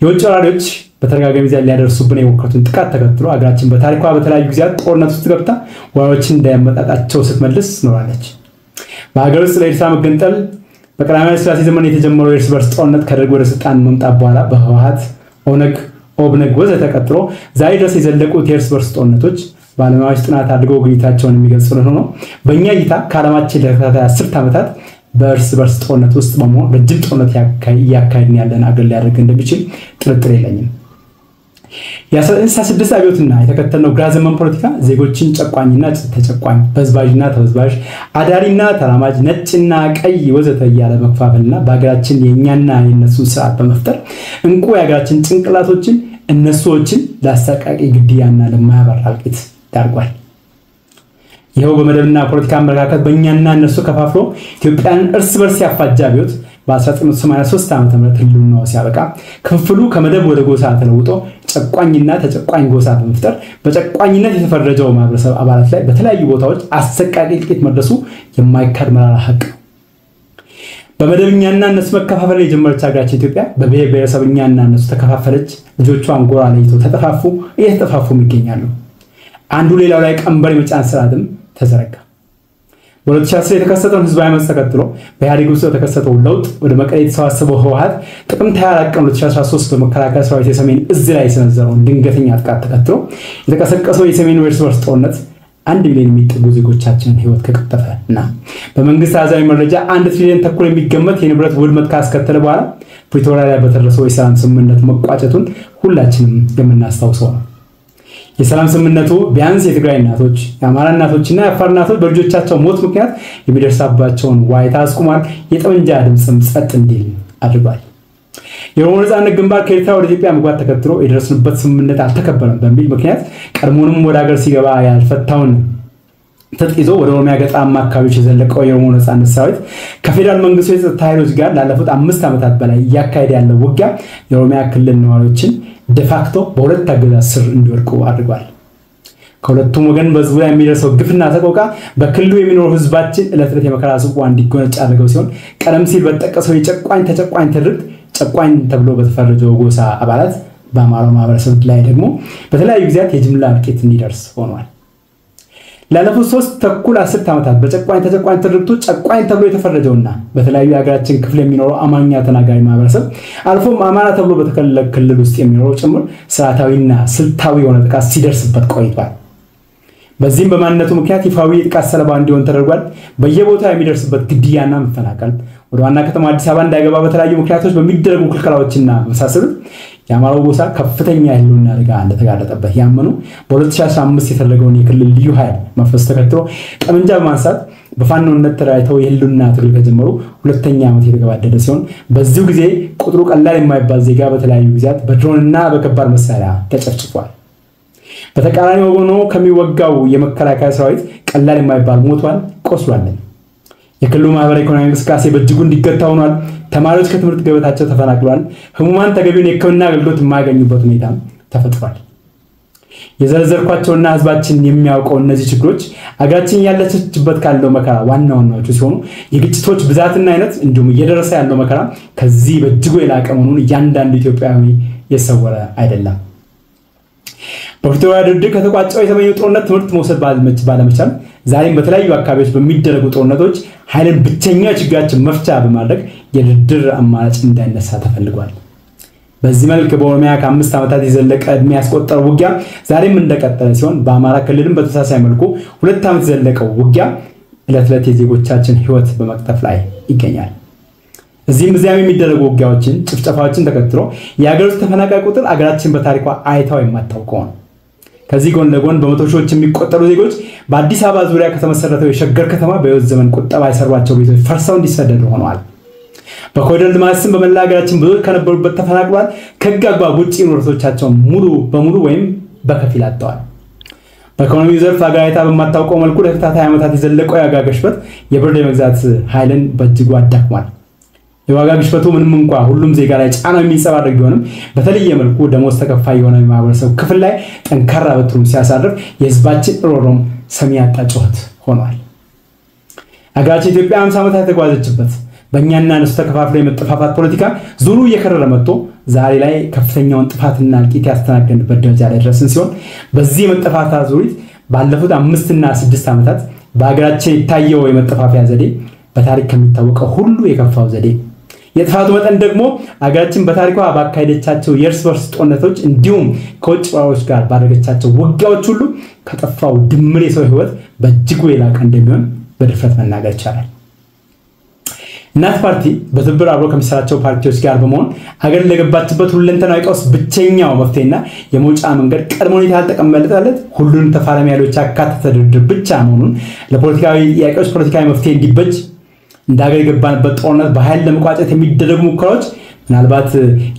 የውጭ ወራሪዎች በተደጋጋሚ ጊዜያት ሊያደርሱብን የሞከሩትን ጥቃት ተከትሎ አገራችን በታሪኳ በተለያዩ ጊዜያት ጦርነት ውስጥ ገብታ ወራሪዎችን እንዳያመጣጣቸው ስትመልስ ኖራለች። በሀገር ውስጥ ለኤርትራ መገንጠል በቀዳማዊ ኃይለ ሥላሴ ዘመን የተጀመረው የእርስ በርስ ጦርነት ከደርግ ወደ ስልጣን መምጣት በኋላ በህወሓት ኦብነግ ወዘተ ተቀጥሎ ዛሬ ድረስ የዘለቁት የእርስ በርስ ጦርነቶች ባለሙያዎች ጥናት አድርገው ግኝታቸውን የሚገልጹ ነው። በእኛ እይታ ከዓለማችን ለተከታታይ 10 ዓመታት በእርስ በርስ ጦርነት ውስጥ በመሆን ረጅም ጦርነት እያካሄድን ያለን አገር ሊያደርግ እንደሚችል ጥርጥር የለኝም። የ1966 አብዮትና የተከተልነው ግራ ዘመን ፖለቲካ ዜጎችን ጨቋኝና ተጨቋኝ፣ በዝባዥና ተበዝባዥ፣ አዳሪና ተራማጅ፣ ነጭና ቀይ ወዘተ እያለ መከፋፈልና በሀገራችን የእኛና የእነሱን ስርዓት በመፍጠር እንቁ የሀገራችን ጭንቅላቶችን እነሱዎችን ለአሰቃቂ ግድያና ለማያባራ እልቂት ዳርጓል። ይኸው በመደብና ፖለቲካ አመለካከት በእኛና እነሱ ከፋፍሎ ኢትዮጵያን እርስ በርስ ያፋጃ አብዮት በ1983 ዓ.ም ህልውናው ሲያበቃ ክፍሉ ከመደብ ወደ ጎሳ ተለውጦ ጨቋኝና ተጨቋኝ ጎሳ በመፍጠር በጨቋኝነት የተፈረጀው ማህበረሰብ አባላት ላይ በተለያዩ ቦታዎች አሰቃቂ እልቂት መድረሱ የማይካድ መራራ ሀቅ ነው። በመደብኛና እነሱ መከፋፈል የጀመረች ሀገራችን ኢትዮጵያ በብሔር ብሔረሰብኛና እነሱ ተከፋፈለች። ልጆቿን ጎራ ለይተው እየተጠፋፉም ይገኛሉ። አንዱ ሌላው ላይ ቀንበር የመጫን ስርዓትም ተዘረጋ። በ2010 የተከሰተውን ህዝባዊ አመጽ ተከትሎ በኢህአዴግ ውስጥ የተከሰተው ለውጥ ወደ መቀሌ የተሰባሰበው ህወሓት ጥቅምት 24 ቀን 2013 በመከላከያ ሰራዊት የሰሜን እዝ ላይ የሰነዘረውን ድንገተኛ ጥቃት ተከትሎ የተቀሰቀሰው የሰሜን እርስ በርስ ጦርነት 1 ሚሊዮን የሚጠጉ ዜጎቻችንን ህይወት ከቀጠፈና በመንግስት አዛዥ መረጃ 1 ትሪሊዮን ተኩል የሚገመት የንብረት ውድመት ካስከተለ በኋላ ፕሪቶሪያ ላይ በተደረሰው የሰላም ስምምነት መቋጨቱን ሁላችንም የምናስታውሰው ነው። የሰላም ስምምነቱ ቢያንስ የትግራይ እናቶች፣ የአማራ እናቶችና የአፋር እናቶች በልጆቻቸው ሞት ምክንያት የሚደርሳባቸውን ዋይታ አስቁሟል። የጠመንጃ ድምፅም ጸጥ እንዲል አድርጓል። የኦሮሞ ነጻነት ግንባር ከኤርትራ ወደ ኢትዮጵያ መግባት ተከትሎ የደረስንበት ስምምነት አልተከበረም በሚል ምክንያት ቀድሞውንም ወደ ሀገር ሲገባ ያልፈታውን ትጥቅ ይዞ ወደ ኦሮሚያ ገጠራማ አካባቢዎች የዘለቀው የኦሮሞ ነጻነት ሰራዊት ከፌዴራል መንግስቱ የጸጥታ ኃይሎች ጋር ላለፉት 5 ዓመታት በላይ እያካሄደ ያለው ውጊያ የኦሮሚያ ክልል ነዋሪዎችን ደፋክቶ በሁለት አገዛዝ ስር እንዲወድቁ አድርጓል። ከሁለቱም ወገን በህዝቡ ላይ የሚደርሰው ግፍና ሰቆቃ በክልሉ የሚኖሩ ህዝባችን ዕለት ዕለት የመከራ ጽዋ እንዲጎነጭ አድርገው ሲሆን ቀደም ሲል በተጠቀሰው የጨቋኝ ተጨቋኝ ትርክት ጨቋኝ ተብሎ በተፈረጀው ጎሳ አባላት በአማራው ማህበረሰብ ላይ ደግሞ በተለያዩ ጊዜያት የጅምላ እልቂት እንዲደርስ ሆኗል። ላለፉት 3 ተኩል 10 ዓመታት በጨቋኝ ተጨቋኝ ትርክቱ ጨቋኝ ተብሎ የተፈረጀውና በተለያዩ የሀገራችን ክፍል የሚኖረው አማርኛ ተናጋሪ ማህበረሰብ አልፎም አማራ ተብሎ በተከለለ ክልል ውስጥ የሚኖረው ጭምር ስርዓታዊና ስልታዊ የሆነ ጥቃት ሲደርስበት ቆይቷል። በዚህም በማንነቱ ምክንያት ይፋዊ ጥቃት ሰለባ እንዲሆን ተደርጓል። በየቦታው የሚደርስበት ግድያና መፈናቀል ወደ ዋና ከተማ አዲስ አበባ እንዳይገባ በተለያዩ ምክንያቶች በሚደረጉ ክልከላዎችና በመሳሰሉት የአማራው ጎሳ ከፍተኛ የህልውና አደጋ እንደተጋረጠበት ያመኑ በ2015 የተደረገውን የክልል ልዩ ኃይል መፍረስ ተከትሎ ጠመንጃ በማንሳት በፋኖነት ተደራጅተው የህልውና ትግል ከጀመሩ 2ኛ ዓመት የተገባደደ ሲሆን በዚሁ ጊዜ ቁጥሩ ቀላል የማይባል ዜጋ በተለያዩ ጊዜያት በድሮንና በከባድ መሳሪያ ተጨፍጭፏል። በተቃራኒ ወገኑ ከሚወጋው የመከላከያ ሰራዊት ቀላል የማይባል ሞቷል፣ ቆስሏል። የክልሉ ማህበራዊ ኢኮኖሚ እንቅስቃሴ በእጅጉ እንዲገታ ሆኗል። ተማሪዎች ከትምህርት ገበታቸው ተፈናቅለዋል። ህሙማን ተገቢውን የሕክምና አገልግሎት የማያገኙበት ሁኔታ ተፈጥሯል። የዘረዘርኳቸውና ህዝባችን የሚያውቀው እነዚህ ችግሮች አገራችን ያለችበት ካለው መከራ ዋና ዋናዎቹ ሲሆኑ የግጭቶች ብዛትና አይነት እንዲሁም እየደረሰ ያለው መከራ ከዚህ በእጅጉ የላቀ መሆኑን እያንዳንዱ ኢትዮጵያዊ የሰወረ አይደለም። በፕሪቶሪያ ድርድር ከተቋጨው የሰሜኑ ጦርነት ትምህርት መውሰድ ባለመቻል ዛሬም በተለያዩ አካባቢዎች በሚደረጉ ጦርነቶች ኃይልን ብቸኛ ችግራችን መፍቻ በማድረግ የድርድር አማራጭ እንዳይነሳ ተፈልጓል። በዚህ መልክ በኦሮሚያ ከ5 ዓመታት የዘለቀ ዕድሜ ያስቆጠረው ውጊያ ዛሬም እንደቀጠለ ሲሆን በአማራ ክልልም በተመሳሳይ መልኩ 2 ዓመት የዘለቀው ውጊያ ዕለት ዕለት የዜጎቻችን ህይወት በመቅጠፍ ላይ ይገኛል። እዚህም እዚያም የሚደረጉ ውጊያዎችን ጭፍጨፋዎችን ተከትሎ የሀገር ውስጥ ተፈናቃይ ቁጥር አገራችን በታሪኳ አይታው የማታውቀው ነው። ከዚህ ጎን ለጎን በመቶ ሺዎች የሚቆጠሩ ዜጎች በአዲስ አበባ ዙሪያ ከተመሰረተው የሸገር ከተማ በህይወት ዘመን ቁጠባ የሰሯቸው ቤቶች ፈርሰው እንዲሰደዱ ሆነዋል። በኮሪደር ልማት ስም በመላ ሀገራችን ብዙዎች ከነበሩበት ተፈናቅሏል። ከህግ አግባብ ውጪ ንብረቶቻቸውን ሙሉ በሙሉ ወይም በከፊል አጥተዋል። በኢኮኖሚው ዘርፍ ሀገሪቷ በማታውቀው መልኩ ለተከታታይ ዓመታት የዘለቀው የዋጋ ግሽበት የብር የመግዛት ኃይልን በእጅጉ አዳክሟል። የዋጋ ግሽበቱ ምንም እንኳን ሁሉም ዜጋ ላይ ጫና የሚንጸባረቅ ቢሆንም በተለየ መልኩ ደሞዝ ተከፋይ የሆነ የማህበረሰብ ክፍል ላይ ጠንካራ በትሩን ሲያሳርፍ የህዝባችን ሮሮም ሰሚ ያጣ ጩኸት ሆኗል። ሀገራችን ኢትዮጵያ 50 ዓመታት የተጓዘችበት በእኛና እነሱ ተከፋፍሎ የመጠፋፋት ፖለቲካ ዙሩ እየከረረ መጥቶ ዛሬ ላይ ከፍተኛውን ጥፋትና እልቂት ያስተናገድንበት ደረጃ ላይ ደረስን ሲሆን በዚህ የመጠፋፋት ዙሪት ባለፉት 5 እና 6 ዓመታት በሀገራችን የታየው የመጠፋፊያ ዘዴ በታሪክ ከሚታወቀው ሁሉ የከፋው ዘዴ የጥፋቱ መጠን ደግሞ አገራችን በታሪኳ ባካሄደቻቸው የእርስ በርስ ጦርነቶች እንዲሁም ከውጭ ወራሮች ጋር ባደረገቻቸው ውጊያዎች ሁሉ ከጠፋው ድምር የሰው ህይወት በእጅጉ የላቀ እንደሚሆን በድፍረት መናገር ይቻላል። እናት ፓርቲ በትብብር አብሮ ከሚሰራቸው ፓርቲዎች ጋር በመሆን አገር ለገባችበት ሁለንተናዊ ቀውስ ብቸኛው መፍትሄና የመውጫ መንገድ ቀድሞ ሁኔታ ያልተቀመጠለት ሁሉንም ተፋላሚ ኃይሎች ያካተተ ድርድር ብቻ መሆኑን ለፖለቲካዊ ጥያቄዎች ፖለቲካዊ መፍትሄ እንዲበጅ እንዳገር የገባንበት ጦርነት በኃይል ለመቋጨት የሚደረጉ ሙከራዎች ምናልባት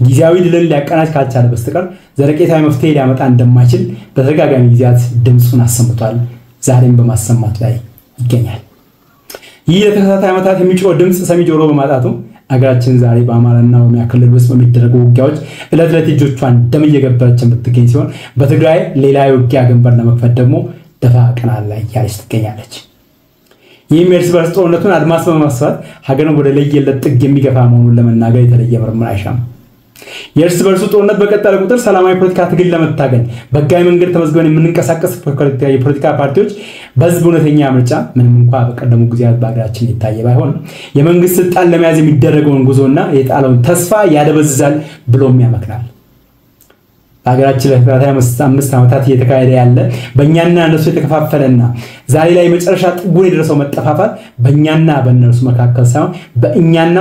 ጊዜያዊ ድልን ሊያቀናጅ ካልቻለ በስተቀር ዘለቄታዊ መፍትሄ ሊያመጣ እንደማይችል በተደጋጋሚ ጊዜያት ድምፁን አሰምቷል። ዛሬም በማሰማት ላይ ይገኛል። ይህ ለተከታታይ ዓመታት የሚጮህ ድምፅ ሰሚ ጆሮ በማጣቱ አገራችን ዛሬ በአማራና ኦሮሚያ ክልል ውስጥ በሚደረጉ ውጊያዎች ዕለት ዕለት እጆቿን ደም እየገበረች የምትገኝ ሲሆን በትግራይ ሌላ የውጊያ ግንባር ለመክፈት ደግሞ ደፋ ቀና ላይ እያለች ትገኛለች። ይህም የእርስ በርስ ጦርነቱን አድማስ በማስፋት ሀገርን ወደ ለየለት ጥግ የሚገፋ መሆኑን ለመናገር የተለየ ምርምር አይሻም። የእርስ በርሱ ጦርነት በቀጠለ ቁጥር ሰላማዊ ፖለቲካ ትግል ለመታገል በህጋዊ መንገድ ተመዝግበን የምንንቀሳቀስ የፖለቲካ ፓርቲዎች በህዝብ እውነተኛ ምርጫ ምንም እንኳን በቀደሙ ጊዜያት በሀገራችን ይታየ ባይሆን የመንግስት ስልጣን ለመያዝ የሚደረገውን ጉዞና የጣለውን ተስፋ ያደበዝዛል ብሎም ያመክናል። ሀገራችን ለተከታታይ 5 ዓመታት እየተካሄደ ያለ በእኛና እነሱ የተከፋፈለና ዛሬ ላይ መጨረሻ ጥጉን የደረሰው መጠፋፋት በእኛና በእነርሱ መካከል ሳይሆን በእኛና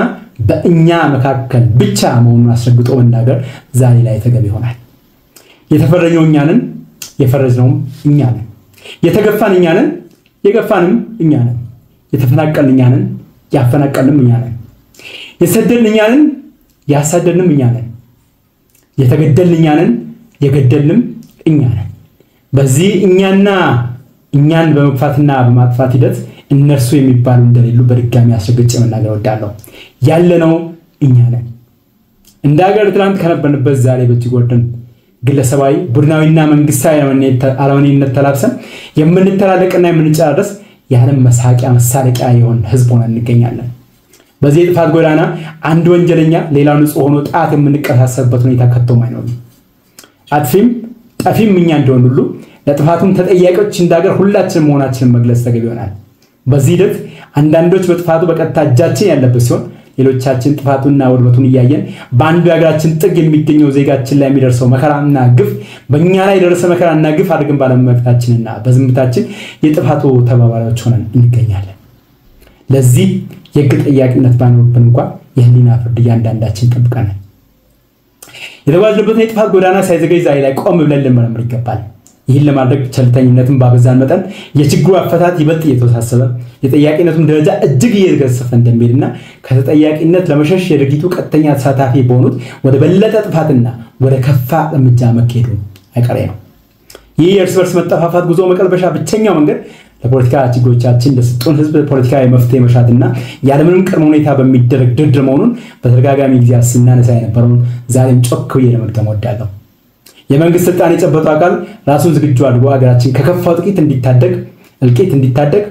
በእኛ መካከል ብቻ መሆኑን አስረግጦ መናገር ዛሬ ላይ ተገቢ ይሆናል። የተፈረጀው እኛ ነን፣ የፈረጅነውም እኛ ነን። የተገፋን እኛ ነን፣ የገፋንም እኛ ነን። የተፈናቀልን እኛ ነን፣ ያፈናቀልንም እኛ ነን። የሰደድን እኛ ነን፣ ያሳደድንም እኛ ነን። የተገደልን እኛ ነን፣ የገደልንም እኛ ነን። በዚህ እኛና እኛን በመግፋትና በማጥፋት ሂደት እነርሱ የሚባሉ እንደሌሉ በድጋሚ አስረግጬ መናገር እወዳለሁ። ያለነው እኛ ነን። እንደ ሀገር ትናንት ከነበርንበት ዛሬ በእጅጉ ወርደን ግለሰባዊ ቡድናዊና መንግስታዊ አለመኔነት ተላብሰን የምንተላለቅና የምንጨራረስ የዓለም መሳቂያ መሳለቂያ የሆን ህዝብ ሆነን እንገኛለን። በዚህ የጥፋት ጎዳና አንድ ወንጀለኛ ሌላው ንጹህ ሆኖ ጣት የምንቀሳሰብበት ሁኔታ ከቶም አይኖርም። አጥፊም ጠፊም እኛ እንደሆን ሁሉ ለጥፋቱም ተጠያቂዎች እንዳገር ሁላችንም መሆናችንን መግለጽ ተገቢ ይሆናል። በዚህ ሂደት አንዳንዶች በጥፋቱ በቀጥታ እጃችን ያለበት ሲሆን ሌሎቻችን ጥፋቱና ውድመቱን እያየን በአንዱ የሀገራችን ጥግ የሚገኘው ዜጋችን ላይ የሚደርሰው መከራና ግፍ በእኛ ላይ የደረሰ መከራና ግፍ አድርገን ባለመመልከታችንና በዝምታችን የጥፋቱ ተባባሪዎች ሆነን እንገኛለን። ለዚህ የህግ ጠያቂነት ባይኖርብን እንኳን የህሊና ፍርድ እያንዳንዳችን ጠብቀናል። የተጓዝንበትን የጥፋት ጎዳና ሳይዘገይ ዛሬ ላይ ቆም ብለን ልንመረምር ይገባል። ይህን ለማድረግ ቸልተኝነትን ባበዛን መጠን የችግሩ አፈታት ይበልጥ እየተወሳሰበ የጠያቂነቱን ደረጃ እጅግ እየገዘፈ እንደሚሄድና ከተጠያቂነት ለመሸሽ የድርጊቱ ቀጥተኛ ተሳታፊ በሆኑት ወደ በለጠ ጥፋትና ወደ ከፋ እርምጃ መካሄዱ አይቀሬ ነው። ይህ የእርስ በርስ መጠፋፋት ጉዞ መቀልበሻ ብቸኛው መንገድ ለፖለቲካ ችግሮቻችን ለስጡን ህዝብ ፖለቲካዊ መፍትሄ መሻትና ያለምንም ቅድመ ሁኔታ በሚደረግ ድርድር መሆኑን በተደጋጋሚ ጊዜያት ስናነሳ የነበረውን ዛሬም ጮክ ብዬ ለመድገም እወዳለሁ። የመንግስት ስልጣን የጨበጠው አካል ራሱን ዝግጁ አድርጎ ሀገራችን ከከፋው እልቂት እንዲታደግ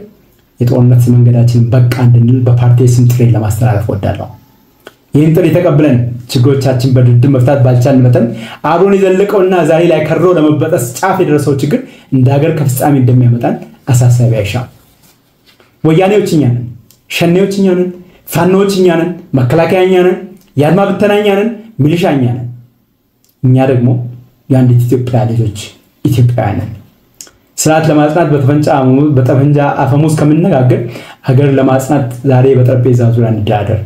የጦርነት መንገዳችንን በቃ እንድንል በፓርቲ ስም ጥሪ ለማስተላለፍ እወዳለሁ። ይህን ጥሪ ተቀብለን ችግሮቻችን በድርድር መፍታት ባልቻልን መጠን አብሮን የዘለቀውና ዛሬ ላይ ከሮ ለመበጠስ ጫፍ የደረሰው ችግር እንደ ሀገር ከፍጻሜ እንደሚያመጣን አሳሳቢ አይሻም። ወያኔዎች እኛ ነን፣ ሸኔዎች እኛ ነን፣ ፋኖዎች እኛ ነን፣ መከላከያ እኛ ነን፣ የአድማ ብተና እኛ ነን፣ ሚሊሻ እኛ ነን። እኛ ደግሞ የአንዲት ኢትዮጵያ ልጆች ኢትዮጵያውያን ስርዓት ለማጽናት በጠመንጃ አፈሙዝ ከምንነጋገር ሀገር ለማጽናት ዛሬ በጠረጴዛ ዙሪያ እንደራደር።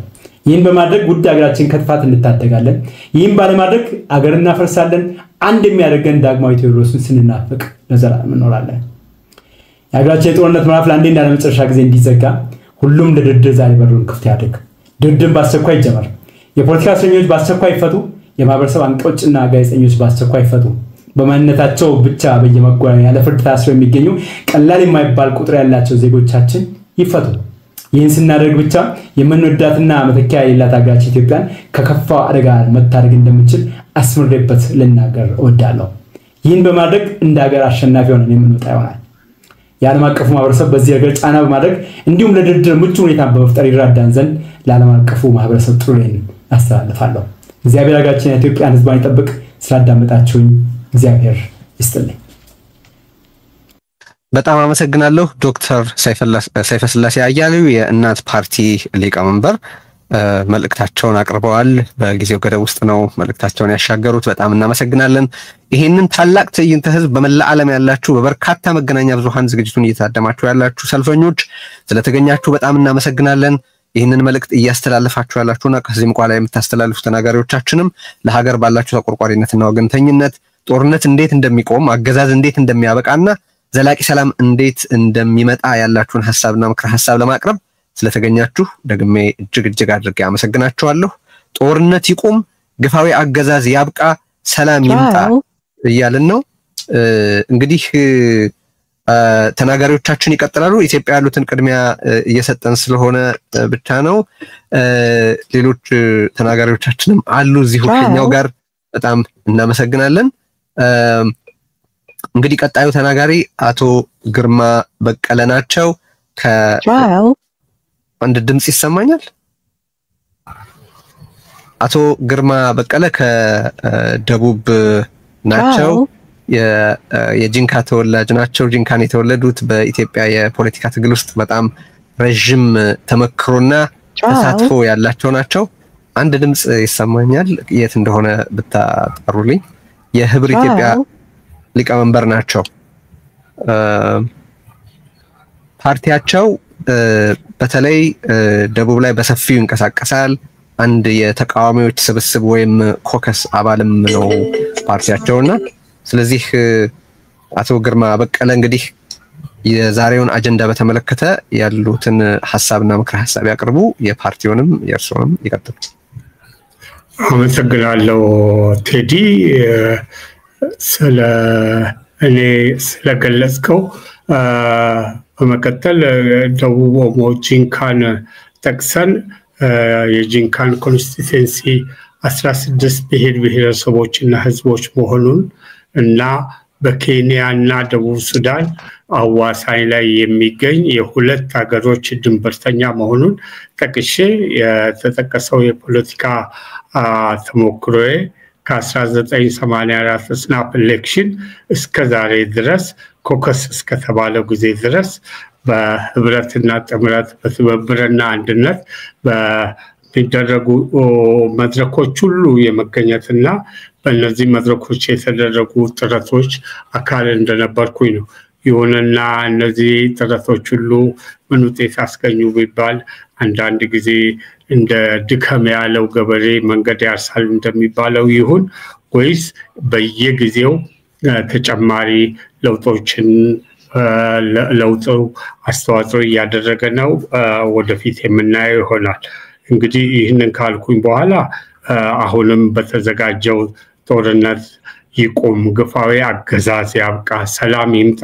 ይህን በማድረግ ውድ ሀገራችን ከጥፋት እንታደጋለን። ይህን ባለማድረግ ሀገር እናፈርሳለን። አንድ የሚያደርገን ዳግማዊ ቴዎድሮስን ስንናፍቅ ለዘላለም እንኖራለን። የሀገራችን የጦርነት ምዕራፍ ለአንዴና ለመጨረሻ ጊዜ እንዲዘጋ ሁሉም ለድርድር ዛሬ በሩን ክፍት ያድርግ። ድርድርን በአስቸኳይ ይጀመር። የፖለቲካ እስረኞች በአስቸኳይ ይፈቱ። የማህበረሰብ አንቂዎችና ጋዜጠኞች በአስቸኳይ ይፈቱ። በማንነታቸው ብቻ በየመጓያ ያለ ፍርድ ታስረው የሚገኙ ቀላል የማይባል ቁጥር ያላቸው ዜጎቻችን ይፈቱ። ይህን ስናደርግ ብቻ የምንወዳትና መተኪያ የሌላት ሀገራችን ኢትዮጵያን ከከፋው አደጋ መታደግ እንደምንችል አስምሬበት ልናገር እወዳለሁ። ይህን በማድረግ እንደ ሀገር አሸናፊ ሆነን የምንወጣ ይሆናል። የዓለም አቀፉ ማህበረሰብ በዚህ ሀገር ጫና በማድረግ እንዲሁም ለድርድር ምቹ ሁኔታን በመፍጠር ይረዳን ዘንድ ለዓለም አቀፉ ማህበረሰብ ጥሪዬን አስተላልፋለሁ። እግዚአብሔር ሀገራችንን ኢትዮጵያን ሕዝቧን ይጠብቅ። ስላዳመጣችሁኝ እግዚአብሔር ይስጥልኝ። በጣም አመሰግናለሁ ዶክተር ሰይፈስላሴ አያሌው የእናት ፓርቲ ሊቀመንበር መልእክታቸውን አቅርበዋል። በጊዜው ገደብ ውስጥ ነው መልእክታቸውን ያሻገሩት። በጣም እናመሰግናለን። ይሄንን ታላቅ ትዕይንተ ህዝብ በመላ ዓለም ያላችሁ በበርካታ መገናኛ ብዙሃን ዝግጅቱን እየታደማችሁ ያላችሁ ሰልፈኞች ስለተገኛችሁ በጣም እናመሰግናለን። ይህንን መልእክት እያስተላለፋችሁ ያላችሁና ከዚህም በኋላ የምታስተላልፉ ተናጋሪዎቻችንም ለሀገር ባላችሁ ተቆርቋሪነትና ወገንተኝነት ጦርነት እንዴት እንደሚቆም አገዛዝ እንዴት እንደሚያበቃና ዘላቂ ሰላም እንዴት እንደሚመጣ ያላችሁን ሐሳብና ምክረ ሐሳብ ለማቅረብ ስለተገኛችሁ ደግሜ እጅግ አድርጌ አመሰግናችኋለሁ። ጦርነት ይቁም፣ ግፋዊ አገዛዝ ያብቃ፣ ሰላም ይምጣ እያልን ነው። እንግዲህ ተናጋሪዎቻችን ይቀጥላሉ። ኢትዮጵያ ያሉትን ቅድሚያ እየሰጠን ስለሆነ ብቻ ነው። ሌሎች ተናጋሪዎቻችንም አሉ እዚሁ ከኛው ጋር በጣም እናመሰግናለን። እንግዲህ ቀጣዩ ተናጋሪ አቶ ግርማ በቀለ ናቸው። አንድ ድምጽ ይሰማኛል? አቶ ግርማ በቀለ ከደቡብ ናቸው። የጂንካ ተወላጅ ናቸው። ጂንካን የተወለዱት በኢትዮጵያ የፖለቲካ ትግል ውስጥ በጣም ረጅም ተመክሮና ተሳትፎ ያላቸው ናቸው። አንድ ድምጽ ይሰማኛል፣ የት እንደሆነ ብታጠሩልኝ። የህብር ኢትዮጵያ ሊቀመንበር ናቸው። ፓርቲያቸው በተለይ ደቡብ ላይ በሰፊው ይንቀሳቀሳል። አንድ የተቃዋሚዎች ስብስብ ወይም ኮከስ አባልም ነው ፓርቲያቸውና ስለዚህ አቶ ግርማ በቀለ እንግዲህ የዛሬውን አጀንዳ በተመለከተ ያሉትን ሐሳብና ምክረ ሐሳብ ያቀርቡ። የፓርቲውንም የእርሶንም ይቀጥሉ። አመሰግናለሁ ቴዲ እኔ ስለገለጽከው። በመቀጠል ደቡብ ኦሞ ጂንካን ጠቅሰን የጂንካን ኮንስቲትዩንሲ 16 ብሔረሰቦችና ህዝቦች መሆኑን እና በኬንያ እና ደቡብ ሱዳን አዋሳኝ ላይ የሚገኝ የሁለት ሀገሮች ድንበርተኛ መሆኑን ጠቅሼ የተጠቀሰው የፖለቲካ ተሞክሮዬ ከ1984 ስናፕ ኤሌክሽን እስከ ዛሬ ድረስ ኮከስ እስከተባለው ጊዜ ድረስ በህብረትና ጥምረት በትብብርና አንድነት በሚደረጉ መድረኮች ሁሉ የመገኘትና በእነዚህ መድረኮች የተደረጉ ጥረቶች አካል እንደነበርኩኝ ነው። ይሁንና እነዚህ ጥረቶች ሁሉ ምን ውጤት አስገኙ ቢባል አንዳንድ ጊዜ እንደ ድከም ያለው ገበሬ መንገድ ያርሳል እንደሚባለው ይሁን ወይስ በየጊዜው ተጨማሪ ለውጦችን ለውጡ አስተዋጽኦ እያደረገ ነው ወደፊት የምናየው ይሆናል። እንግዲህ ይህንን ካልኩኝ በኋላ አሁንም በተዘጋጀው ጦርነት ይቁም፣ ግፋዊ አገዛዝ ያብቃ፣ ሰላም ይምጣ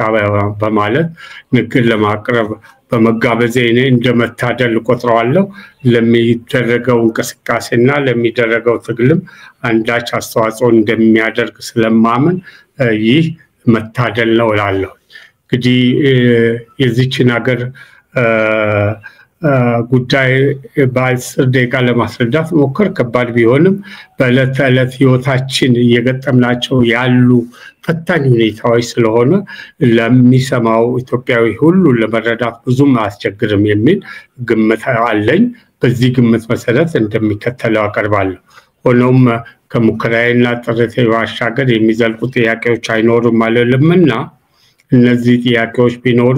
በማለት ንግግር ለማቅረብ በመጋበዜ እኔ እንደመታደል ቆጥረዋለሁ። ለሚደረገው እንቅስቃሴና ለሚደረገው ትግልም አንዳች አስተዋጽኦ እንደሚያደርግ ስለማምን ይህ መታደል ነው እላለሁ። እንግዲህ የዚችን ሀገር ጉዳይ በአጭር ደቂቃ ለማስረዳት ሞከር ከባድ ቢሆንም በዕለት ተዕለት ህይወታችን እየገጠምናቸው ያሉ ፈታኝ ሁኔታዎች ስለሆነ ለሚሰማው ኢትዮጵያዊ ሁሉ ለመረዳት ብዙም አያስቸግርም የሚል ግምት አለኝ። በዚህ ግምት መሰረት እንደሚከተለው አቀርባለሁ። ሆኖም ከሙከራዬና ጥረቴ ባሻገር የሚዘልቁ ጥያቄዎች አይኖሩም አልልምና እነዚህ ጥያቄዎች ቢኖሩ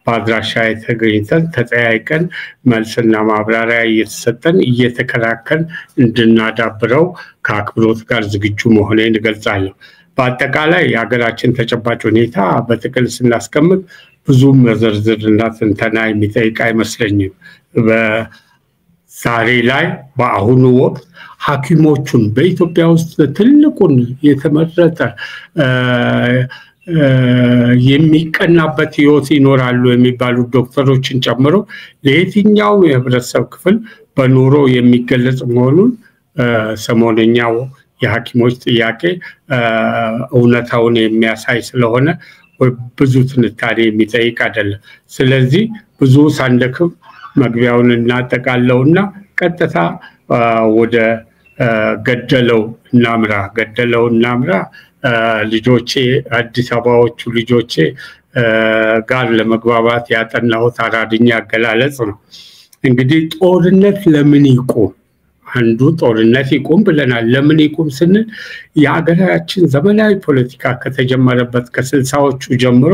በአድራሻ ተገኝተን ተጠያይቀን መልስና ማብራሪያ እየተሰጠን እየተከራከርን እንድናዳብረው ከአክብሮት ጋር ዝግጁ መሆኔን እገልጻለሁ። በአጠቃላይ የሀገራችን ተጨባጭ ሁኔታ በጥቅል ስናስቀምጥ ብዙም መዘርዝርና ትንተና የሚጠይቅ አይመስለኝም። በዛሬ ላይ በአሁኑ ወቅት ሐኪሞቹን በኢትዮጵያ ውስጥ ትልቁን የተመረጠ የሚቀናበት ህይወት ይኖራሉ የሚባሉ ዶክተሮችን ጨምሮ ለየትኛው የህብረተሰብ ክፍል በኑሮ የሚገለጽ መሆኑን ሰሞነኛው የሐኪሞች ጥያቄ እውነታውን የሚያሳይ ስለሆነ ብዙ ትንታኔ የሚጠይቅ አይደለም። ስለዚህ ብዙ ሳንደክም መግቢያውን እናጠቃለውና ቀጥታ ወደ ገደለው እናምራ ልጆቼ አዲስ አበባዎቹ ልጆቼ ጋር ለመግባባት ያጠናሁት አራድኛ አገላለጽ ነው። እንግዲህ ጦርነት ለምን ይቆም? አንዱ ጦርነት ይቆም ብለናል። ለምን ይቆም ስንል የሀገራችን ዘመናዊ ፖለቲካ ከተጀመረበት ከ60ዎቹ ጀምሮ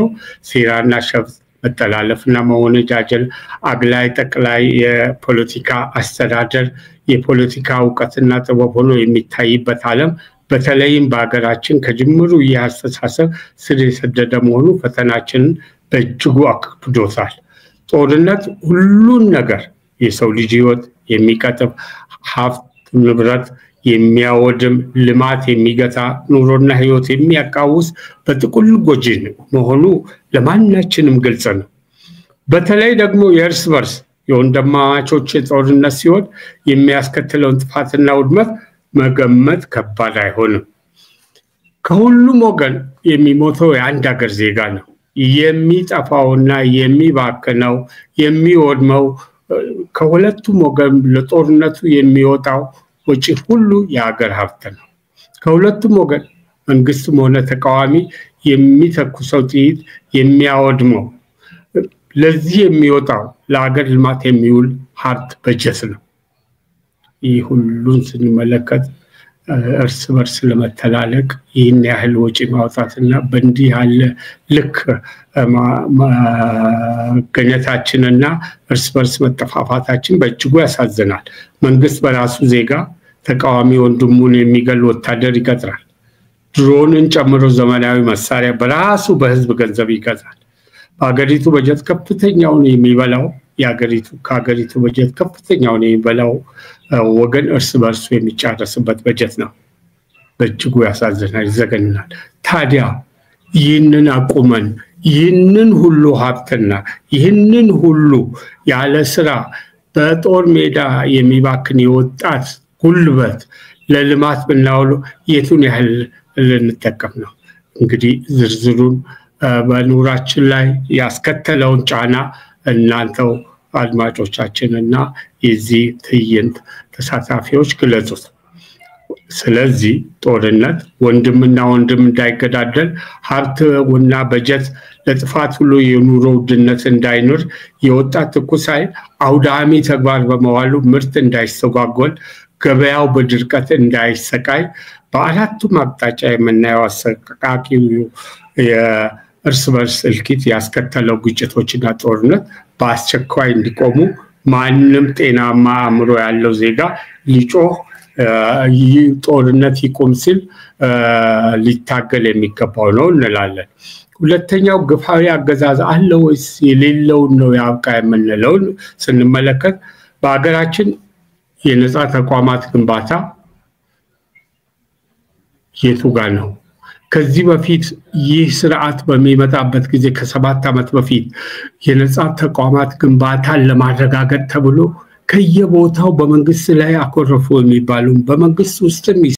ሴራና ሸፍጥ፣ መጠላለፍና መወነጃጀል፣ አግላይ ጠቅላይ የፖለቲካ አስተዳደር የፖለቲካ እውቀትና ጥበብ ሆኖ የሚታይበት ዓለም በተለይም በሀገራችን ከጅምሩ የአስተሳሰብ ስር የሰደደ መሆኑ ፈተናችንን በእጅጉ አክብዶታል። ጦርነት ሁሉን ነገር የሰው ልጅ ህይወት የሚቀጥፍ፣ ሀብት ንብረት የሚያወድም፣ ልማት የሚገታ፣ ኑሮና ህይወት የሚያቃውስ በጥቅሉ ጎጂ መሆኑ ለማናችንም ግልጽ ነው። በተለይ ደግሞ የእርስ በርስ የወንድማማቾች ጦርነት ሲሆን የሚያስከትለውን ጥፋትና ውድመት መገመት ከባድ አይሆንም። ከሁሉም ወገን የሚሞተው የአንድ ሀገር ዜጋ ነው። የሚጠፋውና የሚባክነው የሚወድመው ከሁለቱም ወገን ለጦርነቱ የሚወጣው ወጪ ሁሉ የሀገር ሀብት ነው። ከሁለቱም ወገን መንግስትም ሆነ ተቃዋሚ የሚተኩሰው ጥይት የሚያወድመው ለዚህ የሚወጣው ለሀገር ልማት የሚውል ሀብት በጀት ነው። ይህ ሁሉን ስንመለከት እርስ በርስ ለመተላለቅ ይህን ያህል ወጪ ማውጣትና በእንዲህ ያለ ልክ መገኘታችንና እርስ በርስ መጠፋፋታችን በእጅጉ ያሳዝናል። መንግስት በራሱ ዜጋ ተቃዋሚ ወንድሙን የሚገል ወታደር ይቀጥራል። ድሮንን ጨምሮ ዘመናዊ መሳሪያ በራሱ በህዝብ ገንዘብ ይገዛል። በሀገሪቱ በጀት ከፍተኛውን የሚበላው ከሀገሪቱ በጀት ከፍተኛውን የሚበላው ወገን እርስ በርሱ የሚጫረስበት በጀት ነው። በእጅጉ ያሳዝናል፣ ይዘገንናል። ታዲያ ይህንን አቁመን ይህንን ሁሉ ሀብትና ይህንን ሁሉ ያለ ስራ በጦር ሜዳ የሚባክን የወጣት ጉልበት ለልማት ብናውለው የቱን ያህል ልንጠቀም ነው? እንግዲህ ዝርዝሩን በኑራችን ላይ ያስከተለውን ጫና እናንተው አድማጮቻችንና የዚህ ትዕይንት ተሳታፊዎች ግለጹት። ስለዚህ ጦርነት ወንድምና ወንድም እንዳይገዳደል፣ ሀብትና በጀት ለጥፋት ሁሉ የኑሮ ውድነት እንዳይኖር፣ የወጣት ትኩስ ኃይል አውዳሚ ተግባር በመዋሉ ምርት እንዳይስተጓጎል፣ ገበያው በድርቀት እንዳይሰቃይ፣ በአራቱም አቅጣጫ የምናየው አሰቃቂ የእርስ በርስ እልቂት ያስከተለው ግጭቶችና ጦርነት በአስቸኳይ እንዲቆሙ ማንም ጤናማ አእምሮ ያለው ዜጋ ሊጮህ ይህ ጦርነት ይቆም ሲል ሊታገል የሚገባው ነው እንላለን። ሁለተኛው ግፋዊ አገዛዝ አለ ወይስ የሌለውን ነው ያብቃ የምንለውን ስንመለከት በሀገራችን የነፃ ተቋማት ግንባታ የቱ ጋር ነው? ከዚህ በፊት ይህ ስርዓት በሚመጣበት ጊዜ ከ7 ዓመት በፊት የነፃ ተቋማት ግንባታን ለማረጋገጥ ተብሎ ከየቦታው በመንግስት ላይ አኮረፉ የሚባሉ በመንግስት ውስጥም